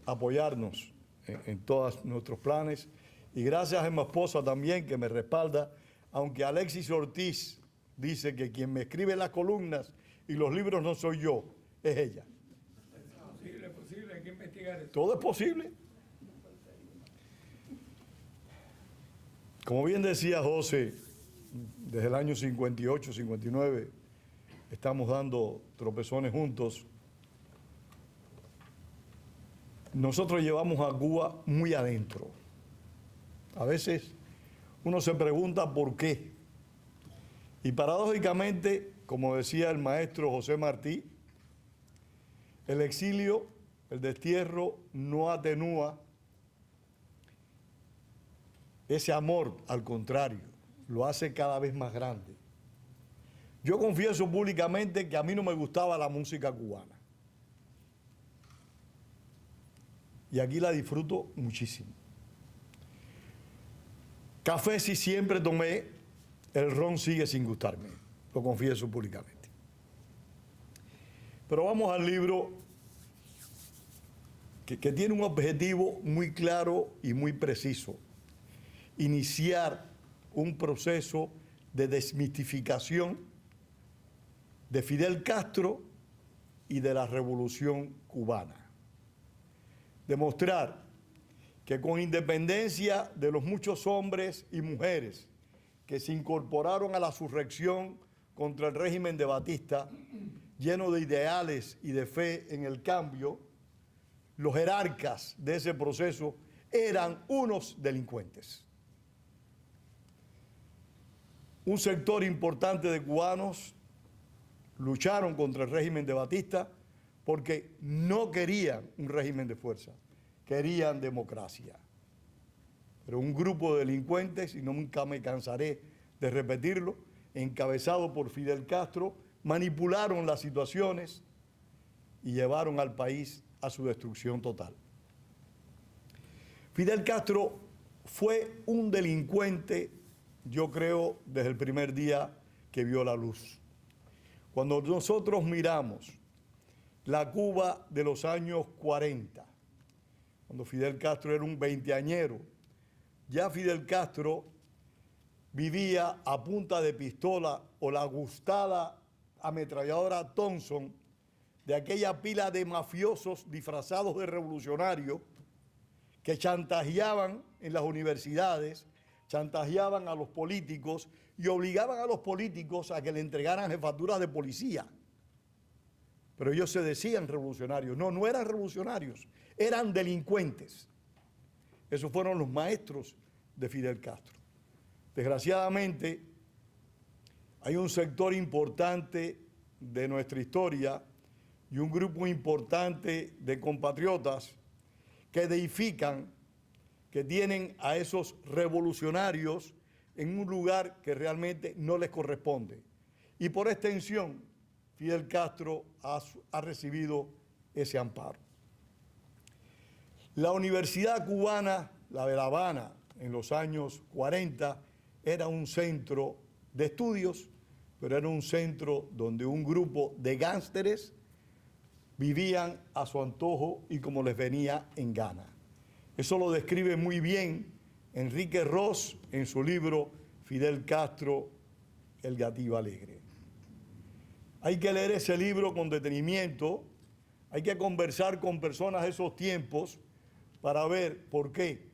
apoyarnos en todos nuestros planes. Y gracias a mi esposa también, que me respalda, aunque Alexis Ortiz dice que quien me escribe las columnas y los libros no soy yo, es ella. Posible, hay que investigar eso. Todo es posible. Como bien decía José, desde el año 58, 59, estamos dando tropezones juntos. Nosotros llevamos a Cuba muy adentro. A veces uno se pregunta por qué. Y paradójicamente, como decía el maestro José Martí, el exilio, el destierro, no atenúa ese amor, al contrario, lo hace cada vez más grande. Yo confieso públicamente que a mí no me gustaba la música cubana. Y aquí la disfruto muchísimo. Café sí siempre tomé, el ron sigue sin gustarme, lo confieso públicamente. Pero vamos al libro que tiene un objetivo muy claro y muy preciso. Iniciar un proceso de desmitificación de Fidel Castro y de la Revolución Cubana. Demostrar que con independencia de los muchos hombres y mujeres que se incorporaron a la surrección contra el régimen de Batista, lleno de ideales y de fe en el cambio, los jerarcas de ese proceso eran unos delincuentes. Un sector importante de cubanos lucharon contra el régimen de Batista porque no querían un régimen de fuerza, querían democracia. Pero un grupo de delincuentes, y nunca me cansaré de repetirlo, encabezado por Fidel Castro, manipularon las situaciones y llevaron al país a su destrucción total. Fidel Castro fue un delincuente, yo creo, desde el primer día que vio la luz. Cuando nosotros miramos la Cuba de los años 40, cuando Fidel Castro era un veinteañero, ya Fidel Castro vivía a punta de pistola o la gustada ametralladora Thompson de aquella pila de mafiosos disfrazados de revolucionarios que chantajeaban en las universidades, chantajeaban a los políticos y obligaban a los políticos a que le entregaran jefaturas de policía. Pero ellos se decían revolucionarios. No, no eran revolucionarios, eran delincuentes. Esos fueron los maestros de Fidel Castro. Desgraciadamente, hay un sector importante de nuestra historia y un grupo importante de compatriotas que deifican, que tienen a esos revolucionarios en un lugar que realmente no les corresponde. Y por extensión, Fidel Castro ha recibido ese amparo. La Universidad Cubana, la de La Habana, en los años 40, era un centro de estudios, pero era un centro donde un grupo de gánsteres vivían a su antojo y como les venía en gana. Eso lo describe muy bien Enrique Ross en su libro Fidel Castro, el Gatillo Alegre. Hay que leer ese libro con detenimiento, hay que conversar con personas de esos tiempos para ver por qué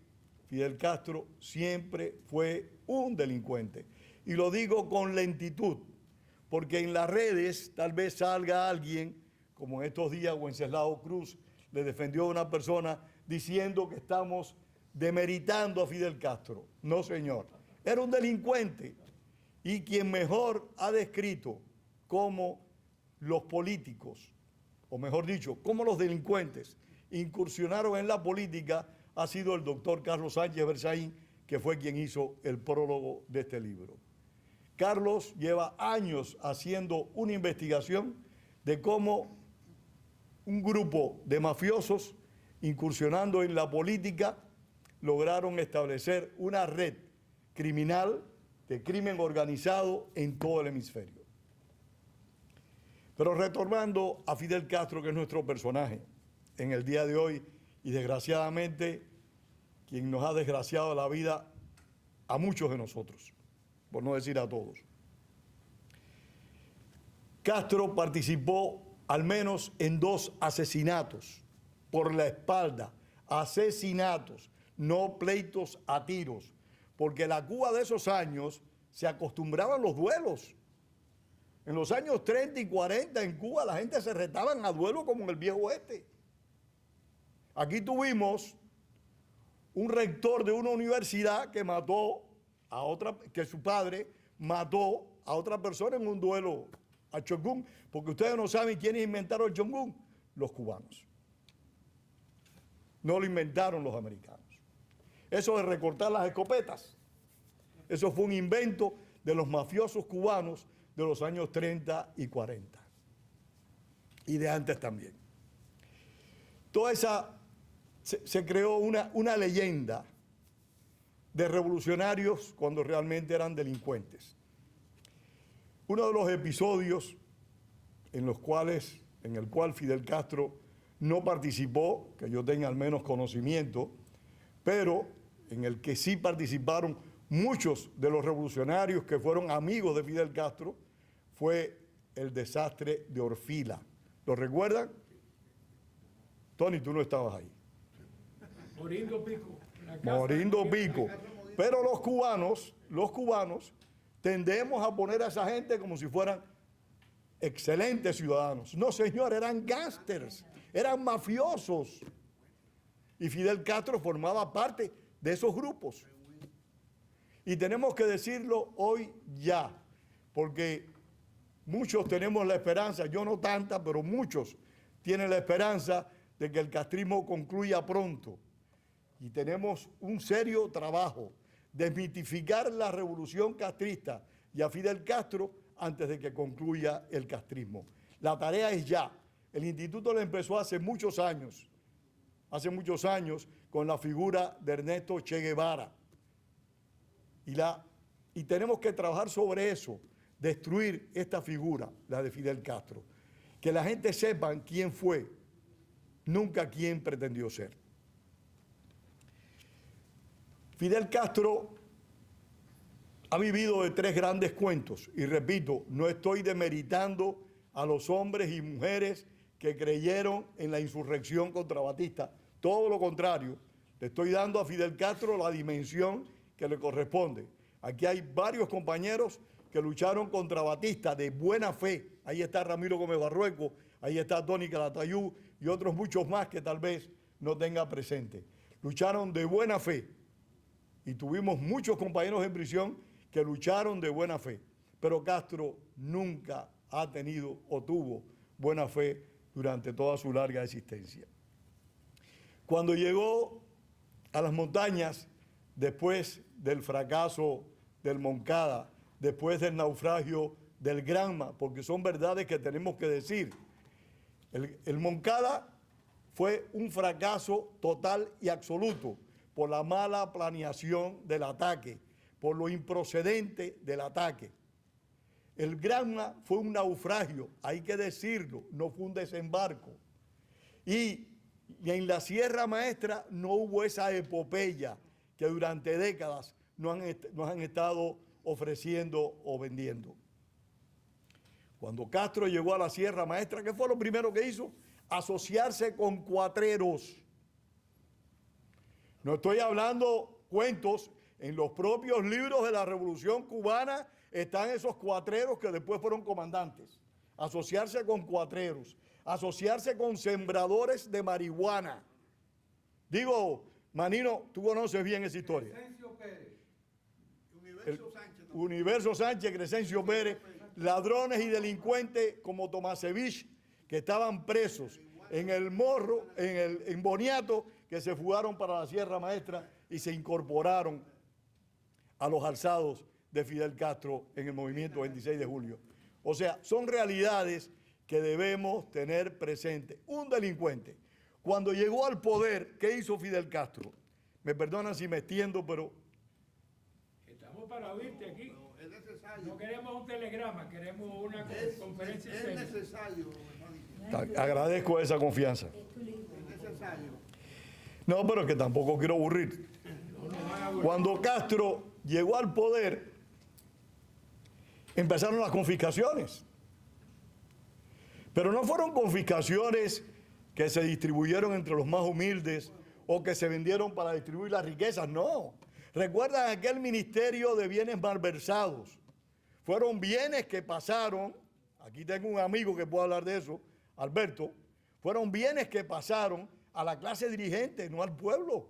Fidel Castro siempre fue un delincuente. Y lo digo con lentitud, porque en las redes tal vez salga alguien, como en estos días Wenceslao Cruz le defendió a una persona diciendo que estamos demeritando a Fidel Castro. No, señor. Era un delincuente. Y quien mejor ha descrito cómo los políticos, o mejor dicho, cómo los delincuentes incursionaron en la política, ha sido el doctor Carlos Sánchez Berzaín, que fue quien hizo el prólogo de este libro. Carlos lleva años haciendo una investigación de cómo un grupo de mafiosos incursionando en la política lograron establecer una red criminal de crimen organizado en todo el hemisferio. Pero retornando a Fidel Castro, que es nuestro personaje en el día de hoy, y desgraciadamente quien nos ha desgraciado la vida a muchos de nosotros, por no decir a todos. Castro participó al menos en 2 asesinatos por la espalda, asesinatos, no pleitos a tiros, porque la Cuba de esos años se acostumbraban los duelos. En los años 30 y 40 en Cuba la gente se retaban a duelo como en el viejo oeste. Aquí tuvimos un rector de una universidad que mató a otra, que su padre mató a otra persona en un duelo a Chongún, porque ustedes no saben quiénes inventaron el Chongún, los cubanos. No lo inventaron los americanos. Eso de recortar las escopetas, eso fue un invento de los mafiosos cubanos de los años 30 y 40. Y de antes también. Toda esa, se creó una leyenda de revolucionarios cuando realmente eran delincuentes. Uno de los episodios en el cual Fidel Castro no participó, que yo tenga al menos conocimiento, pero en el que sí participaron muchos de los revolucionarios que fueron amigos de Fidel Castro, fue el desastre de Orfila. ¿Lo recuerdan? Tony, tú no estabas ahí. Morindo Pico. la casa Morindo de- Pico. Pero los cubanos tendemos a poner a esa gente como si fueran excelentes ciudadanos. No, señor, eran gángsters, eran mafiosos. Y Fidel Castro formaba parte de esos grupos. Y tenemos que decirlo hoy ya, porque muchos tenemos la esperanza, yo no tanta, pero muchos tienen la esperanza de que el castrismo concluya pronto. Y tenemos un serio trabajo de desmitificar la revolución castrista y a Fidel Castro antes de que concluya el castrismo. La tarea es ya. El instituto lo empezó hace muchos años con la figura de Ernesto Che Guevara. Y tenemos que trabajar sobre eso, destruir esta figura, la de Fidel Castro. Que la gente sepa quién fue, nunca quién pretendió ser. Fidel Castro ha vivido de 3 grandes cuentos y repito, no estoy demeritando a los hombres y mujeres que creyeron en la insurrección contra Batista. Todo lo contrario, le estoy dando a Fidel Castro la dimensión que le corresponde. Aquí hay varios compañeros que lucharon contra Batista de buena fe. Ahí está Ramiro Gómez Barrueco, ahí está Tony Calatayud y otros muchos más que tal vez no tenga presente. Lucharon de buena fe y tuvimos muchos compañeros en prisión que lucharon de buena fe. Pero Castro nunca ha tenido o tuvo buena fe durante toda su larga existencia. Cuando llegó a las montañas, después del fracaso del Moncada, después del naufragio del Granma, porque son verdades que tenemos que decir. El Moncada fue un fracaso total y absoluto por la mala planeación del ataque, por lo improcedente del ataque. El Granma fue un naufragio, hay que decirlo, no fue un desembarco. Y en la Sierra Maestra no hubo esa epopeya que durante décadas nos han estado ofreciendo o vendiendo. Cuando Castro llegó a la Sierra Maestra, ¿qué fue lo primero que hizo? Asociarse con cuatreros. No estoy hablando cuentos, en los propios libros de la Revolución Cubana están esos cuatreros que después fueron comandantes. Asociarse con cuatreros, asociarse con sembradores de marihuana. Digo, Manino, tú conoces bien esa historia. Crescencio Pérez. Universo Sánchez, Crescencio Pérez, ladrones y delincuentes como Tomasevich, que estaban presos en el Morro, en Boniato, que se fugaron para la Sierra Maestra y se incorporaron a los alzados de Fidel Castro en el movimiento 26 de julio. O sea, son realidades que debemos tener presentes. Un delincuente, cuando llegó al poder, ¿qué hizo Fidel Castro? Me perdonan si me extiendo, pero... Estamos para oírte aquí. No, es necesario. No queremos un telegrama, queremos una conferencia Es seria. necesario, hermanito. Agradezco esa confianza. Es necesario. No, pero es que tampoco quiero aburrir. Cuando Castro llegó al poder, empezaron las confiscaciones. Pero no fueron confiscaciones que se distribuyeron entre los más humildes o que se vendieron para distribuir las riquezas, no. ¿Recuerdan aquel ministerio de bienes malversados? Fueron bienes que pasaron, aquí tengo un amigo que puede hablar de eso, Alberto, fueron bienes que pasaron a la clase dirigente, no al pueblo.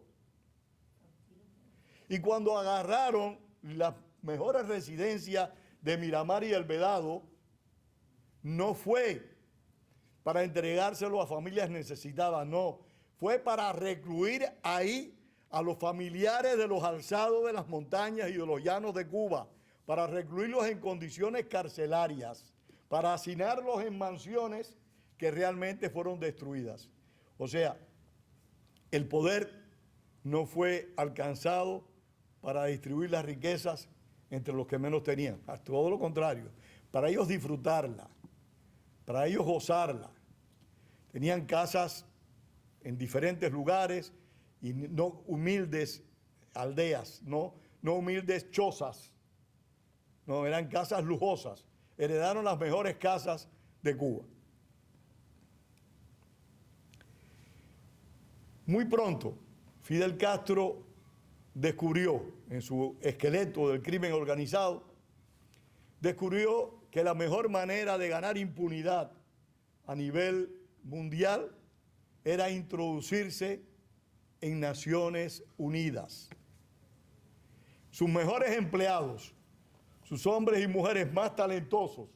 Y cuando agarraron las mejores residencias de Miramar y El Vedado, no fue para entregárselo a familias necesitadas, no. Fue para recluir ahí a los familiares de los alzados de las montañas y de los llanos de Cuba, para recluirlos en condiciones carcelarias, para hacinarlos en mansiones que realmente fueron destruidas. O sea, el poder no fue alcanzado para distribuir las riquezas entre los que menos tenían, todo lo contrario, para ellos disfrutarla, para ellos gozarla. Tenían casas en diferentes lugares y no humildes aldeas, no humildes chozas, no, eran casas lujosas. Heredaron las mejores casas de Cuba. Muy pronto, Fidel Castro descubrió en su esqueleto del crimen organizado, descubrió que la mejor manera de ganar impunidad a nivel mundial era introducirse en Naciones Unidas. Sus mejores empleados, sus hombres y mujeres más talentosos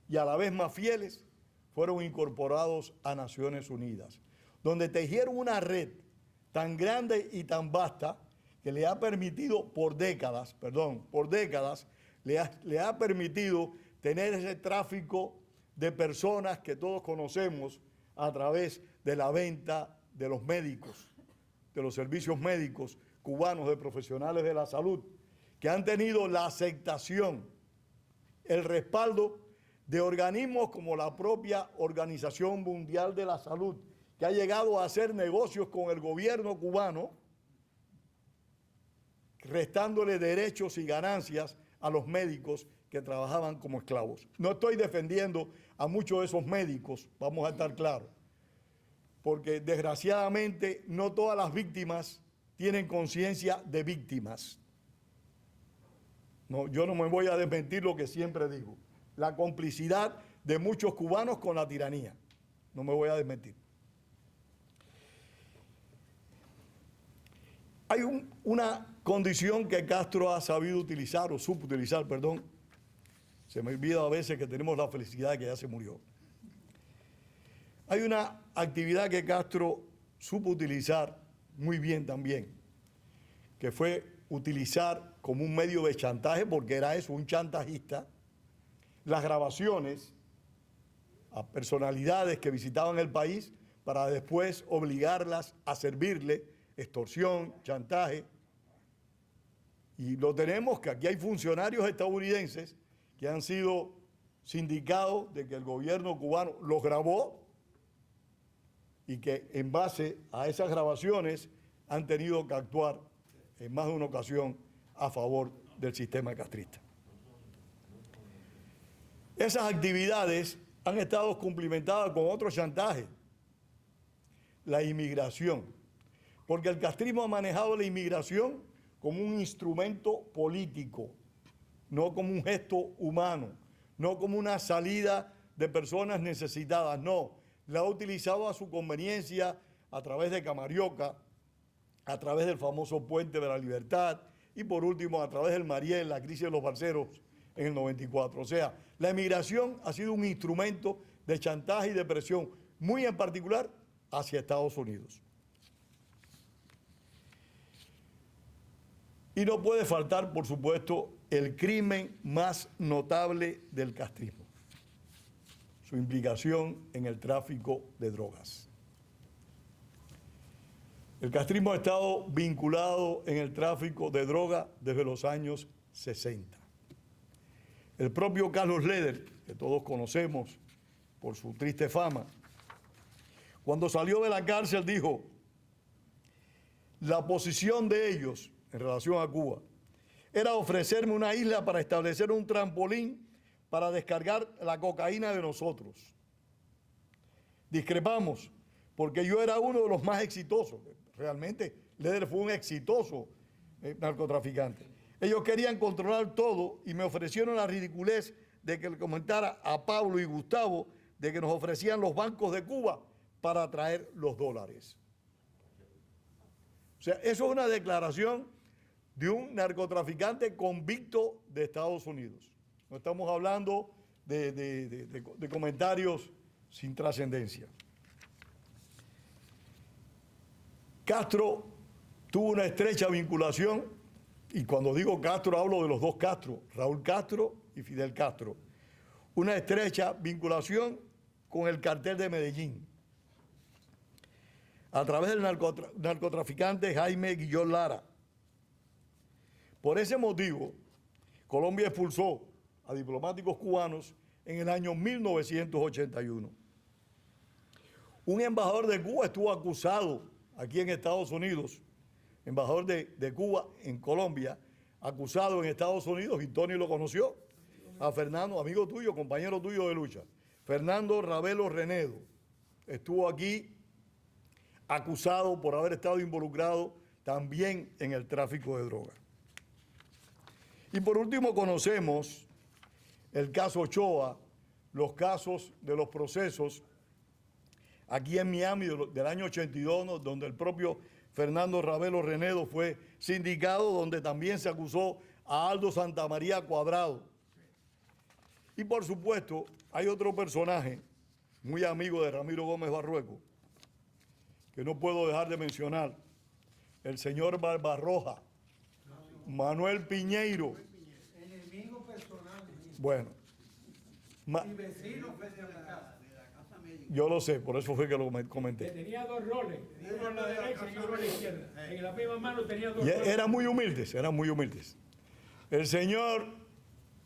y a la vez más fieles, fueron incorporados a Naciones Unidas, donde tejieron una red tan grande y tan vasta que le ha permitido por décadas, le ha permitido tener ese tráfico de personas que todos conocemos a través de la venta de los médicos, de los servicios médicos cubanos, de profesionales de la salud, que han tenido la aceptación, el respaldo de organismos como la propia Organización Mundial de la Salud, que ha llegado a hacer negocios con el gobierno cubano, restándole derechos y ganancias a los médicos que trabajaban como esclavos. No estoy defendiendo a muchos de esos médicos, vamos a estar claros. porque desgraciadamente no todas las víctimas tienen conciencia de víctimas. No, yo no me voy a desmentir lo que siempre digo. La complicidad de muchos cubanos con la tiranía. No me voy a desmentir. Hay una condición que Castro ha sabido utilizar, o supo utilizar, perdón. Se me olvida a veces que tenemos la felicidad de que ya se murió. Hay una actividad que Castro supo utilizar muy bien también, que fue utilizar como un medio de chantaje, porque era eso, un chantajista, las grabaciones a personalidades que visitaban el país para después obligarlas a servirle extorsión, chantaje. Y lo tenemos, que aquí hay funcionarios estadounidenses que han sido sindicados de que el gobierno cubano los grabó y que en base a esas grabaciones han tenido que actuar en más de una ocasión a favor del sistema castrista. Esas actividades han estado cumplimentadas con otro chantaje, la inmigración, porque el castrismo ha manejado la inmigración como un instrumento político, no como un gesto humano, no como una salida de personas necesitadas, no, la ha utilizado a su conveniencia a través de Camarioca, a través del famoso Puente de la Libertad y por último a través del Mariel, la crisis de los balseros en el 94. O sea, la emigración ha sido un instrumento de chantaje y de presión, muy en particular hacia Estados Unidos. Y no puede faltar, por supuesto, el crimen más notable del castrismo, su implicación en el tráfico de drogas. El castrismo ha estado vinculado en el tráfico de droga desde los años 60. El propio Carlos Leder, que todos conocemos por su triste fama, cuando salió de la cárcel dijo: la posición de ellos en relación a Cuba era ofrecerme una isla para establecer un trampolín para descargar la cocaína de nosotros. Discrepamos, porque yo era uno de los más exitosos. Realmente, Leder fue un exitoso narcotraficante. Ellos querían controlar todo y me ofrecieron la ridiculez de que le comentara a Pablo y Gustavo de que nos ofrecían los bancos de Cuba para traer los dólares. O sea, eso es una declaración de un narcotraficante convicto de Estados Unidos. No estamos hablando de comentarios sin trascendencia. Castro tuvo una estrecha vinculación, y cuando digo Castro hablo de los dos Castro, Raúl Castro y Fidel Castro, una estrecha vinculación con el cartel de Medellín, a través del narcotraficante Jaime Guillón Lara. Por ese motivo, Colombia expulsó a diplomáticos cubanos en el año 1981. Un embajador de Cuba estuvo acusado aquí en Estados Unidos, embajador de Cuba en Colombia, acusado en Estados Unidos, y Tony lo conoció, a Fernando, amigo tuyo, compañero tuyo de lucha, Fernando Ravelo Renedo, estuvo aquí acusado por haber estado involucrado también en el tráfico de drogas. Y por último conocemos el caso Ochoa, los casos de los procesos aquí en Miami del año 82, donde el propio Fernando Ravelo Renedo fue sindicado, donde también se acusó a Aldo Santamaría Cuadrado. Y por supuesto, hay otro personaje muy amigo de Ramiro Gómez Barrueco, que no puedo dejar de mencionar, el señor Barbarroja, Manuel Piñeiro. Enemigo personal. Bueno, Y vecino frente a la casa. yo lo sé, por eso fue que lo Que comenté. tenía dos roles, uno a la derecha y uno a la izquierda. En la misma mano tenía dos Y roles. eran muy humildes. El señor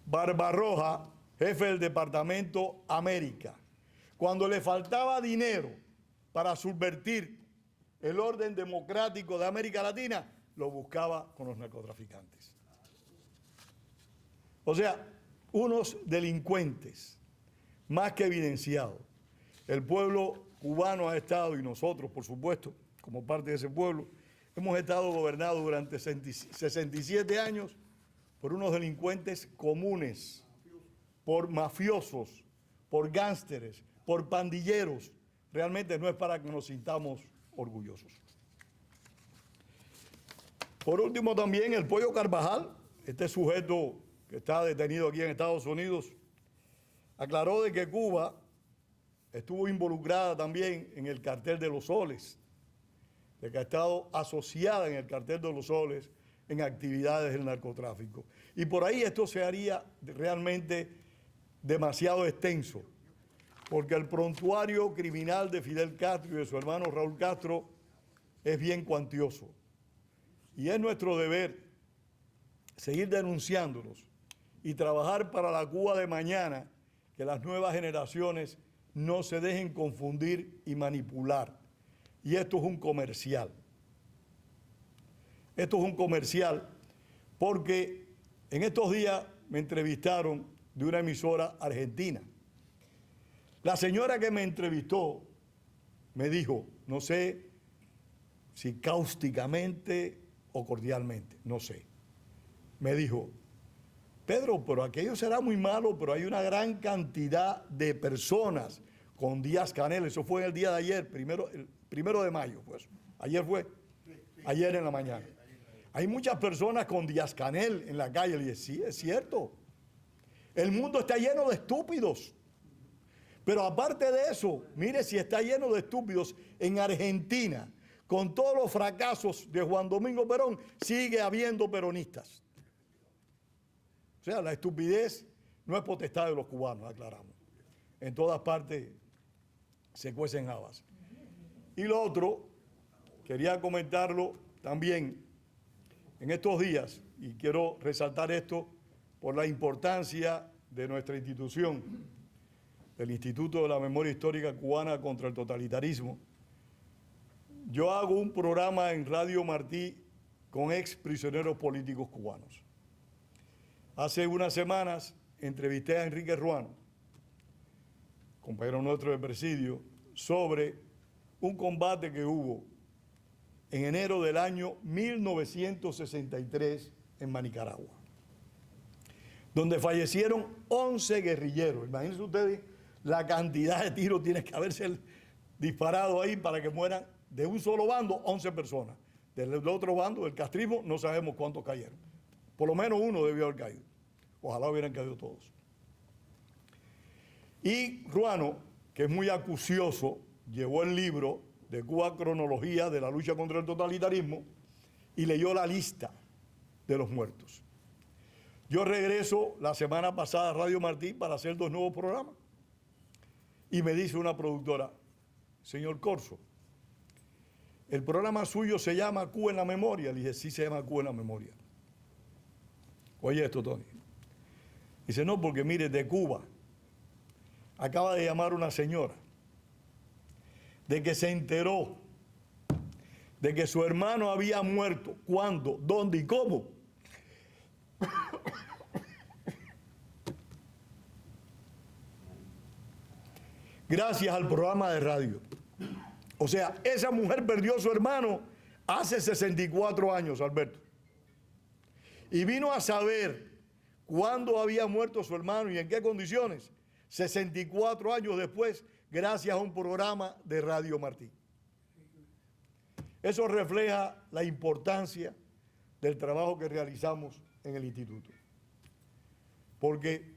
Barbarroja, jefe del Departamento América, cuando le faltaba dinero para subvertir el orden democrático de América Latina, lo buscaba con los narcotraficantes. O sea, unos delincuentes más que evidenciados, el pueblo cubano ha estado, y nosotros, por supuesto, como parte de ese pueblo, hemos estado gobernados durante 67 años por unos delincuentes comunes, por mafiosos, por gánsteres, por pandilleros. Realmente no es para que nos sintamos orgullosos. Por último también el Pollo Carvajal, este sujeto que está detenido aquí en Estados Unidos, aclaró de que Cuba estuvo involucrada también en el cartel de los soles, de que ha estado asociada en el cartel de los soles en actividades del narcotráfico. Y por ahí esto se haría realmente demasiado extenso, porque el prontuario criminal de Fidel Castro y de su hermano Raúl Castro es bien cuantioso. Y es nuestro deber seguir denunciándolos y trabajar para la Cuba de mañana, que las nuevas generaciones no se dejen confundir y manipular. Y esto es un comercial. Esto es un comercial porque en estos días me entrevistaron de una emisora argentina. La señora que me entrevistó me dijo, no sé si cáusticamente o cordialmente, no sé. Me dijo, Pedro, pero aquello será muy malo, pero hay una gran cantidad de personas con Díaz-Canel. Eso fue el día de ayer, el 1 de mayo, pues. Ayer fue, ayer en la mañana. Hay muchas personas con Díaz-Canel en la calle. Le dije, sí, es cierto. El mundo está lleno de estúpidos. Pero aparte de eso, mire si está lleno de estúpidos en Argentina, con todos los fracasos de Juan Domingo Perón, sigue habiendo peronistas. O sea, la estupidez no es potestad de los cubanos, aclaramos. En todas partes se cuecen habas. Y lo otro, quería comentarlo también en estos días, y quiero resaltar esto por la importancia de nuestra institución, del Instituto de la Memoria Histórica Cubana contra el Totalitarismo. Yo hago un programa en Radio Martí con ex prisioneros políticos cubanos. Hace unas semanas entrevisté a Enrique Ruano, compañero nuestro de presidio, sobre un combate que hubo en enero del año 1963 en Manicaragua, donde fallecieron 11 guerrilleros. Imagínense ustedes la cantidad de tiros tiene que haberse disparado ahí para que mueran de un solo bando 11 personas. Del otro bando, del castrismo, no sabemos cuántos cayeron. Por lo menos uno debió haber caído. Ojalá hubieran caído todos. Y Ruano, que es muy acucioso, llevó el libro de Cuba Cronología de la lucha contra el totalitarismo y leyó la lista de los muertos. Yo regreso la semana pasada a Radio Martí para hacer 2 nuevos programas. Y me dice una productora, señor Corso, el programa suyo se llama Cuba en la Memoria. Le dije, sí se llama Cuba en la Memoria. Oye esto, Tony. Dice, no, porque mire, de Cuba acaba de llamar una señora de que se enteró de que su hermano había muerto. ¿Cuándo? ¿Dónde y cómo? Gracias al programa de radio. O sea, esa mujer perdió a su hermano hace 64 años, Alberto. Y vino a saber cuándo había muerto su hermano y en qué condiciones 64 años después, gracias a un programa de Radio Martí. Eso refleja la importancia del trabajo que realizamos en el instituto. Porque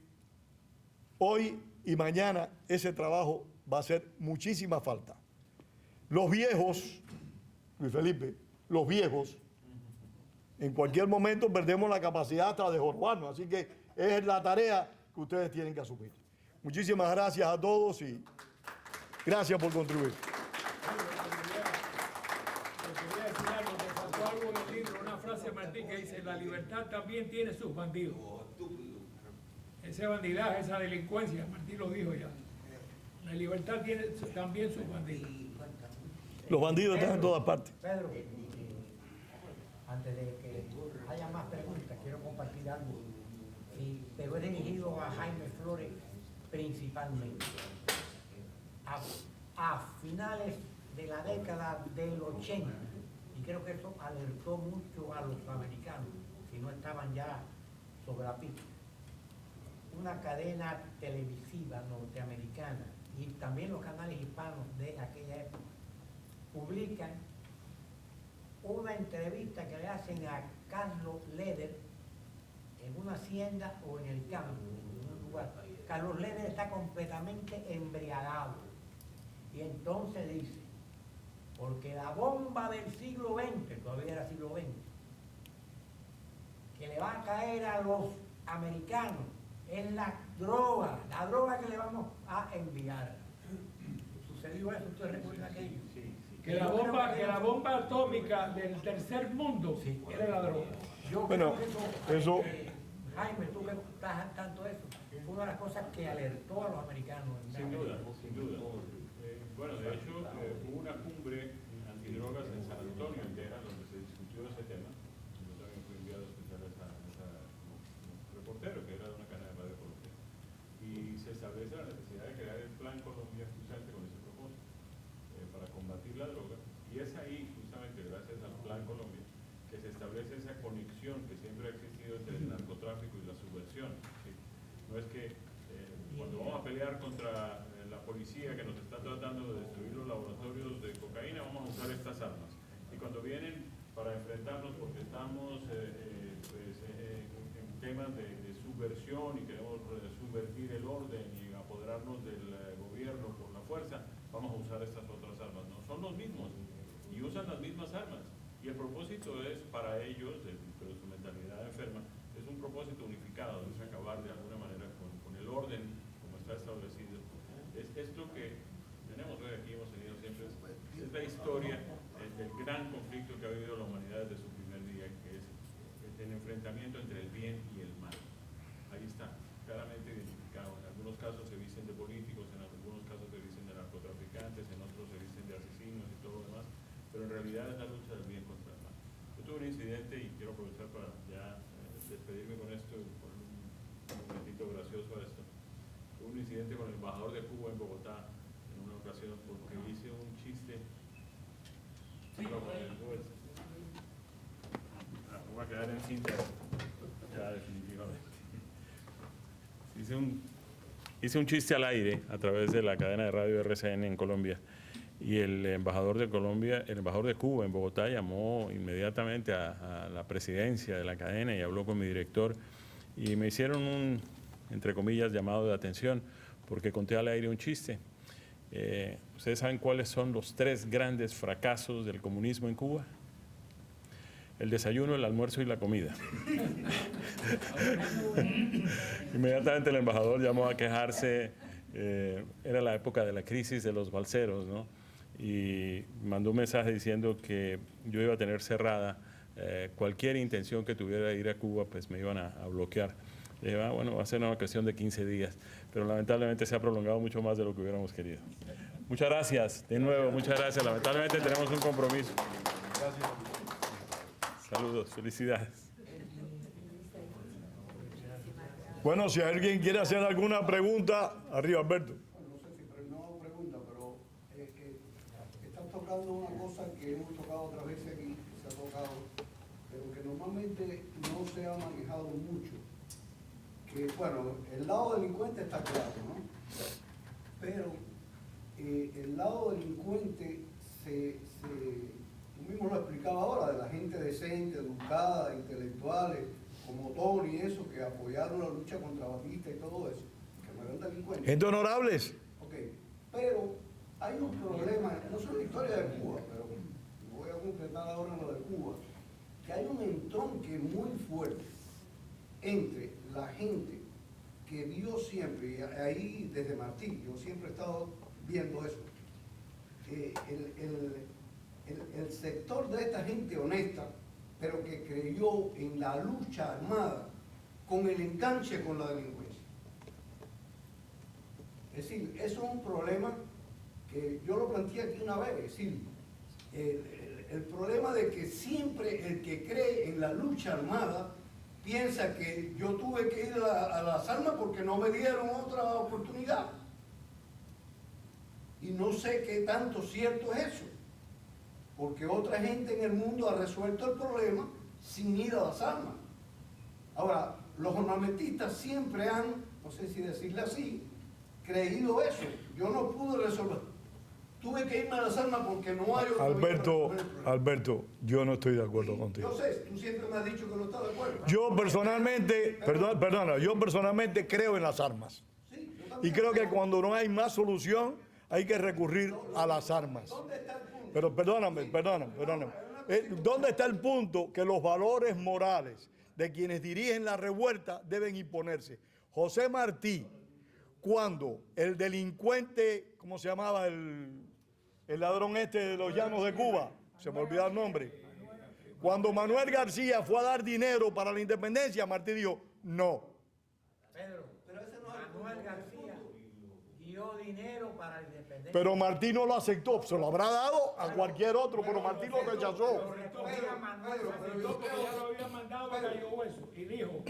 hoy y mañana ese trabajo va a hacer muchísima falta. Los viejos, Luis Felipe, los viejos, en cualquier momento perdemos la capacidad hasta de jorobarnos, así que es la tarea que ustedes tienen que asumir. Muchísimas gracias a todos y gracias por contribuir. Quería decir algo, me faltó algo en el libro, una frase de Martí que dice, la libertad también tiene sus bandidos. Ese bandidaje, esa delincuencia, Martí lo dijo ya. La libertad tiene también sus bandidos. Los bandidos están en todas partes. Pedro, antes de que haya más preguntas, quiero compartir algo. Pero he dirigido a Jaime Flores principalmente. a finales de la década del 80, y creo que eso alertó mucho a los americanos, si no estaban ya sobre la pista. Una cadena televisiva norteamericana y también los canales hispanos de aquella época publican una entrevista que le hacen a Carlos Leder en una hacienda o en el campo, en un lugar. Carlos Leder está completamente embriagado y entonces dice, porque la bomba del siglo XX, todavía era siglo XX, que le va a caer a los americanos es la droga que le vamos a enviar. ¿Sucedió eso? ¿Ustedes recuerdan aquello? Que la bomba atómica del tercer mundo era la droga. Yo Bueno, creo que eso- Jaime, tú que estás al tanto de eso, fue una de las cosas que alertó a los americanos. Sin duda, sin duda. Bueno, de hecho, hubo una cumbre antidrogas en San Antonio, en Texas, donde se discutió ese tema. Yo también fui enviado especial a esa reportero, que era de una cadena de radio colombiana. Y se establece la necesidad de crear el Plan Colombia justamente con ese propósito, para combatir la droga. Y es ahí, justamente gracias al Plan Colombia, que se establece esa conexión que siempre ha existido entre el narcotráfico y la subversión. ¿Sí? No es que cuando vamos a pelear contra la policía que nos está tratando de destruir los laboratorios de cocaína, vamos a usar estas armas. Y cuando vienen para enfrentarnos porque estamos en temas de subversión y queremos subvertir el orden y apoderarnos del gobierno por la fuerza, vamos a usar estas otras armas. No, son los mismos y usan las mismas armas. Y el propósito es para ellos, pero su mentalidad enferma, es un propósito unificado, es acabar de alguna manera con el orden como está establecido. Es lo que tenemos hoy aquí, hemos tenido siempre, es la historia del gran conflicto que ha vivido la humanidad desde su primer día, que es el enfrentamiento entre el bien y el mal. Ahí está, claramente identificado. En algunos casos se visten de políticos, en algunos casos se visten de narcotraficantes, en otros se visten de asesinos y todo lo demás, pero en realidad es la lucha del bien contra el mal. Yo tuve un incidente y quiero aprovechar para ya despedirme con esto y poner un momentito gracioso a esto. Tuve un incidente con el embajador de Cuba en Bogotá en una ocasión porque hice un chiste. Voy a quedar en cinta ya definitivamente. Hice un chiste al aire a través de la cadena de radio RCN en Colombia. Y el embajador de Colombia, el embajador de Cuba en Bogotá llamó inmediatamente a la presidencia de la cadena y habló con mi director y me hicieron un, entre comillas, llamado de atención porque conté al aire un chiste. ¿Ustedes saben cuáles son los 3 grandes fracasos del comunismo en Cuba? El desayuno, el almuerzo y la comida. Inmediatamente el embajador llamó a quejarse. Era la época de la crisis de los balseros, ¿no? Y mandó un mensaje diciendo que yo iba a tener cerrada cualquier intención que tuviera de ir a Cuba, pues me iban a bloquear. Le dije, bueno, va a ser una cuestión de 15 días, pero lamentablemente se ha prolongado mucho más de lo que hubiéramos querido. Muchas gracias, de nuevo, muchas gracias. Lamentablemente tenemos un compromiso. Saludos, felicidades. Bueno, si alguien quiere hacer alguna pregunta, arriba, Alberto. No sé si no pregunta, pero estás tocando una cosa que hemos tocado otras veces aquí, que se ha tocado, pero que normalmente no se ha manejado mucho. Que, bueno, el lado delincuente está claro, ¿no? Pero el lado delincuente tú mismo lo explicaba ahora, de la gente decente, educada, intelectuales, como Tony y eso, que apoyaron la lucha contra Batista y todo eso, que no eran delincuentes. Gente honorables. Ok, pero hay un problema, no solo la historia de Cuba, pero voy a completar ahora lo de Cuba, que hay un entronque muy fuerte entre la gente que vio siempre, y ahí desde Martí, yo siempre he estado viendo eso, el sector de esta gente honesta, pero que creyó en la lucha armada con el enganche con la delincuencia. Es decir, eso es un problema que yo lo planteé aquí una vez, es decir, el problema de que siempre el que cree en la lucha armada piensa que yo tuve que ir a las armas porque no me dieron otra oportunidad. Y Y no sé qué tanto cierto es eso, porque otra gente en el mundo ha resuelto el problema sin ir a las armas. Ahora, los ornamentistas siempre han, no sé si decirle así, creído eso. Yo no pude resolver. Tuve que irme a las armas porque no hay otro. Alberto, yo no estoy de acuerdo contigo. Yo sé, tú siempre me has dicho que no estás de acuerdo. Yo personalmente, yo personalmente creo en las armas. Sí, yo Y también. creo que cuando no hay más solución, hay que recurrir a las armas. ¿Dónde está el punto? Pero perdóname. ¿Dónde está el punto que los valores morales de quienes dirigen la revuelta deben imponerse? José Martí, cuando el delincuente, ¿cómo se llamaba el ladrón este de los llanos de Cuba? Se me olvidó el nombre. Cuando Manuel García fue a dar dinero para la independencia, Martí dijo, no. Pedro, Manuel García dio dinero para la independencia. Pero Martí no lo aceptó, se lo habrá dado a cualquier otro, pero Martí lo rechazó. Porque ya lo había mandado a Gallo Hueso y dijo,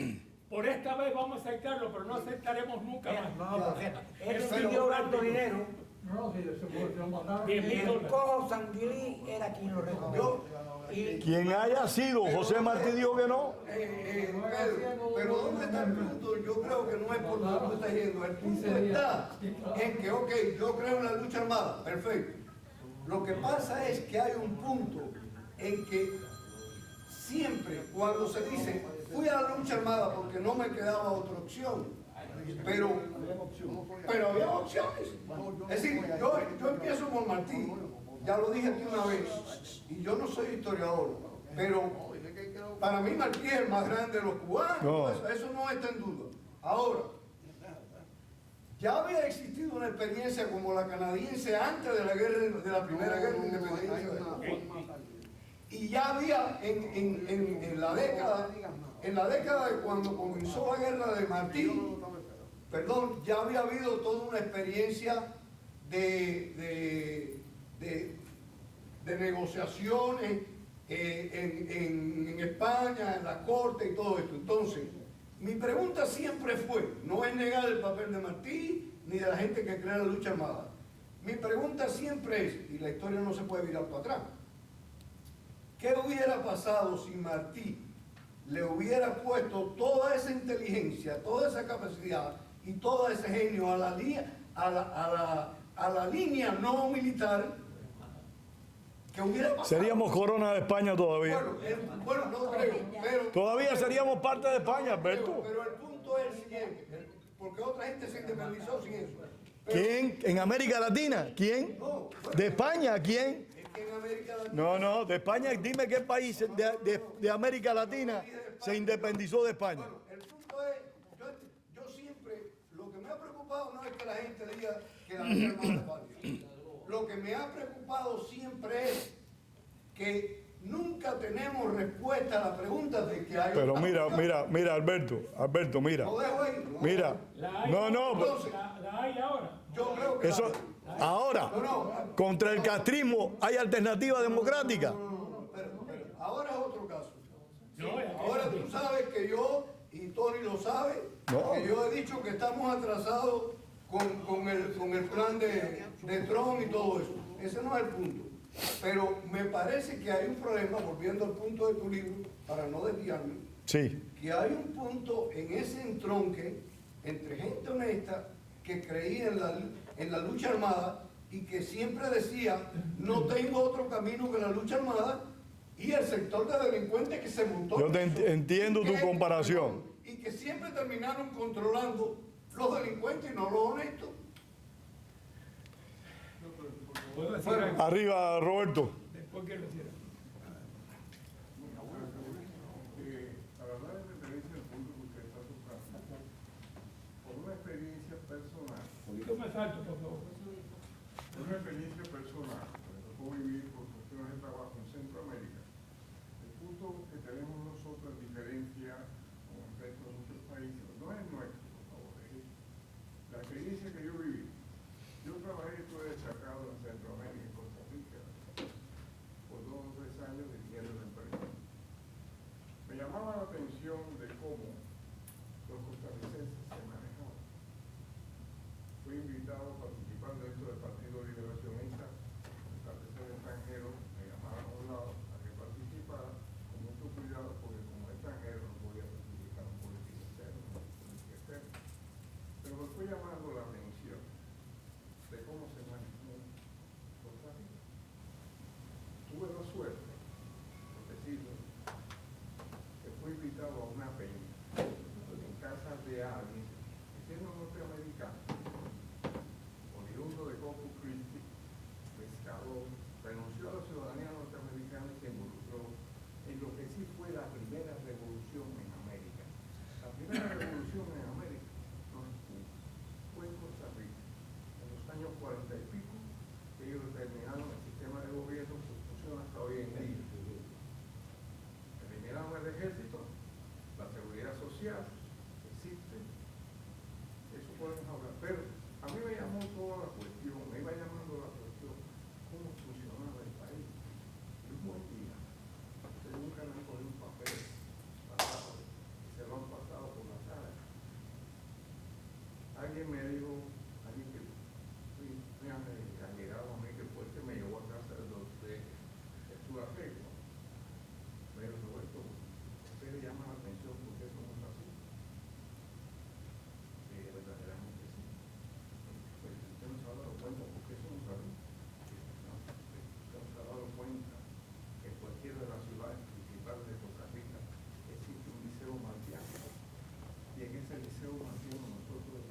por esta vez vamos a aceptarlo, pero no aceptaremos nunca más. No, porque él siguió dando dinero. No, si se lo mandaron. El cojo Sanguilí era quien lo recomendó. Y Quien haya sido, José Martí dijo que no. Pedro, pero ¿dónde está el punto? Yo creo que no es por donde tú estás yendo. El punto está en que, ok, yo creo en la lucha armada, perfecto. Lo que pasa es que hay un punto en que siempre cuando se dice, fui a la lucha armada porque no me quedaba otra opción, pero había opciones. Es decir, yo empiezo por Martí, ya lo dije aquí una vez, y yo no soy historiador, pero para mí Martí es el más grande de los cubanos, No. eso no está en duda. Ahora, ya había existido una experiencia como la canadiense antes de la primera guerra de independencia de Cuba. Y ya había en la década de cuando comenzó la guerra de Martí, ya había habido toda una experiencia de negociaciones en España, en la corte y todo esto. Entonces, mi pregunta siempre fue, no es negar el papel de Martí ni de la gente que crea la lucha armada. Mi pregunta siempre es, y la historia no se puede virar para atrás, ¿qué hubiera pasado si Martí le hubiera puesto toda esa inteligencia, toda esa capacidad y todo ese genio a la línea no militar? ¿Qué hubiera pasado? Seríamos corona de España todavía. Bueno, no creo, pero... Todavía seríamos parte de España, Alberto. Pero el punto es el siguiente, porque otra gente se independizó sin eso. ¿Quién? ¿En América Latina? ¿Quién? ¿De España? ¿Quién? Es que en América Latina... No, de España, dime qué país de América Latina se independizó de España. Bueno, el punto es, yo siempre, lo que me ha preocupado no es que la gente diga que la lucha armada es válida. Lo que me ha preocupado siempre es que nunca tenemos respuesta a la pregunta de que hay... Pero mira, Alberto, mira. Lo dejo ahí. Mira, no, Entonces, La hay ahora. yo creo que... eso, ahora, contra el castrismo hay alternativa democrática. Pero, ahora es otro caso. No, es que- Ahora tú sabes que yo, y Tony lo sabe, No. que yo he dicho que estamos atrasados con el plan de Trump y todo eso. Ese no es el punto. Pero me parece que hay un problema, volviendo al punto de tu libro, para no desviarme, Sí. que hay un punto en ese entronque entre gente honesta que creía en la lucha armada y que siempre decía, no tengo otro camino que la lucha armada, y el sector de delincuentes que se montó. Yo en eso, entiendo y tu que- comparación. Y que siempre terminaron controlando los delincuentes y no los honestos. ¿Puedo decir algo? Arriba, Roberto. Después quiero decir algo. Para hablar de referencia al punto que usted está tocando, por una experiencia personal, Un poquito más alto, por favor. por una experiencia personal, me tocó vivir por cuestiones de trabajo en Centroamérica, el punto que tenemos nosotros en diferencia con respecto a otros países, no es nuestro, por favor, es la experiencia que yo viví. Yo trabajé, estuve destacado en Centroamérica, en Costa Rica, por 2 o 3 años dirigiendo la empresa. Me llamaba la atención de cómo los costarricenses se manejaban. Fui invitado a participar dentro del Partido Liberación alguien me dijo, alguien que me ha llegado a mí, que fue el que me llevó a casa de Sudáfrica. Pero Roberto, usted le llama la atención porque somos así. Verdaderamente sí. Pues usted no se ha dado cuenta por qué somos así. No, usted no se ha dado cuenta que en cualquiera de las ciudades principales de Costa Rica existe un liceo marciano. Y en ese liceo marciano nosotros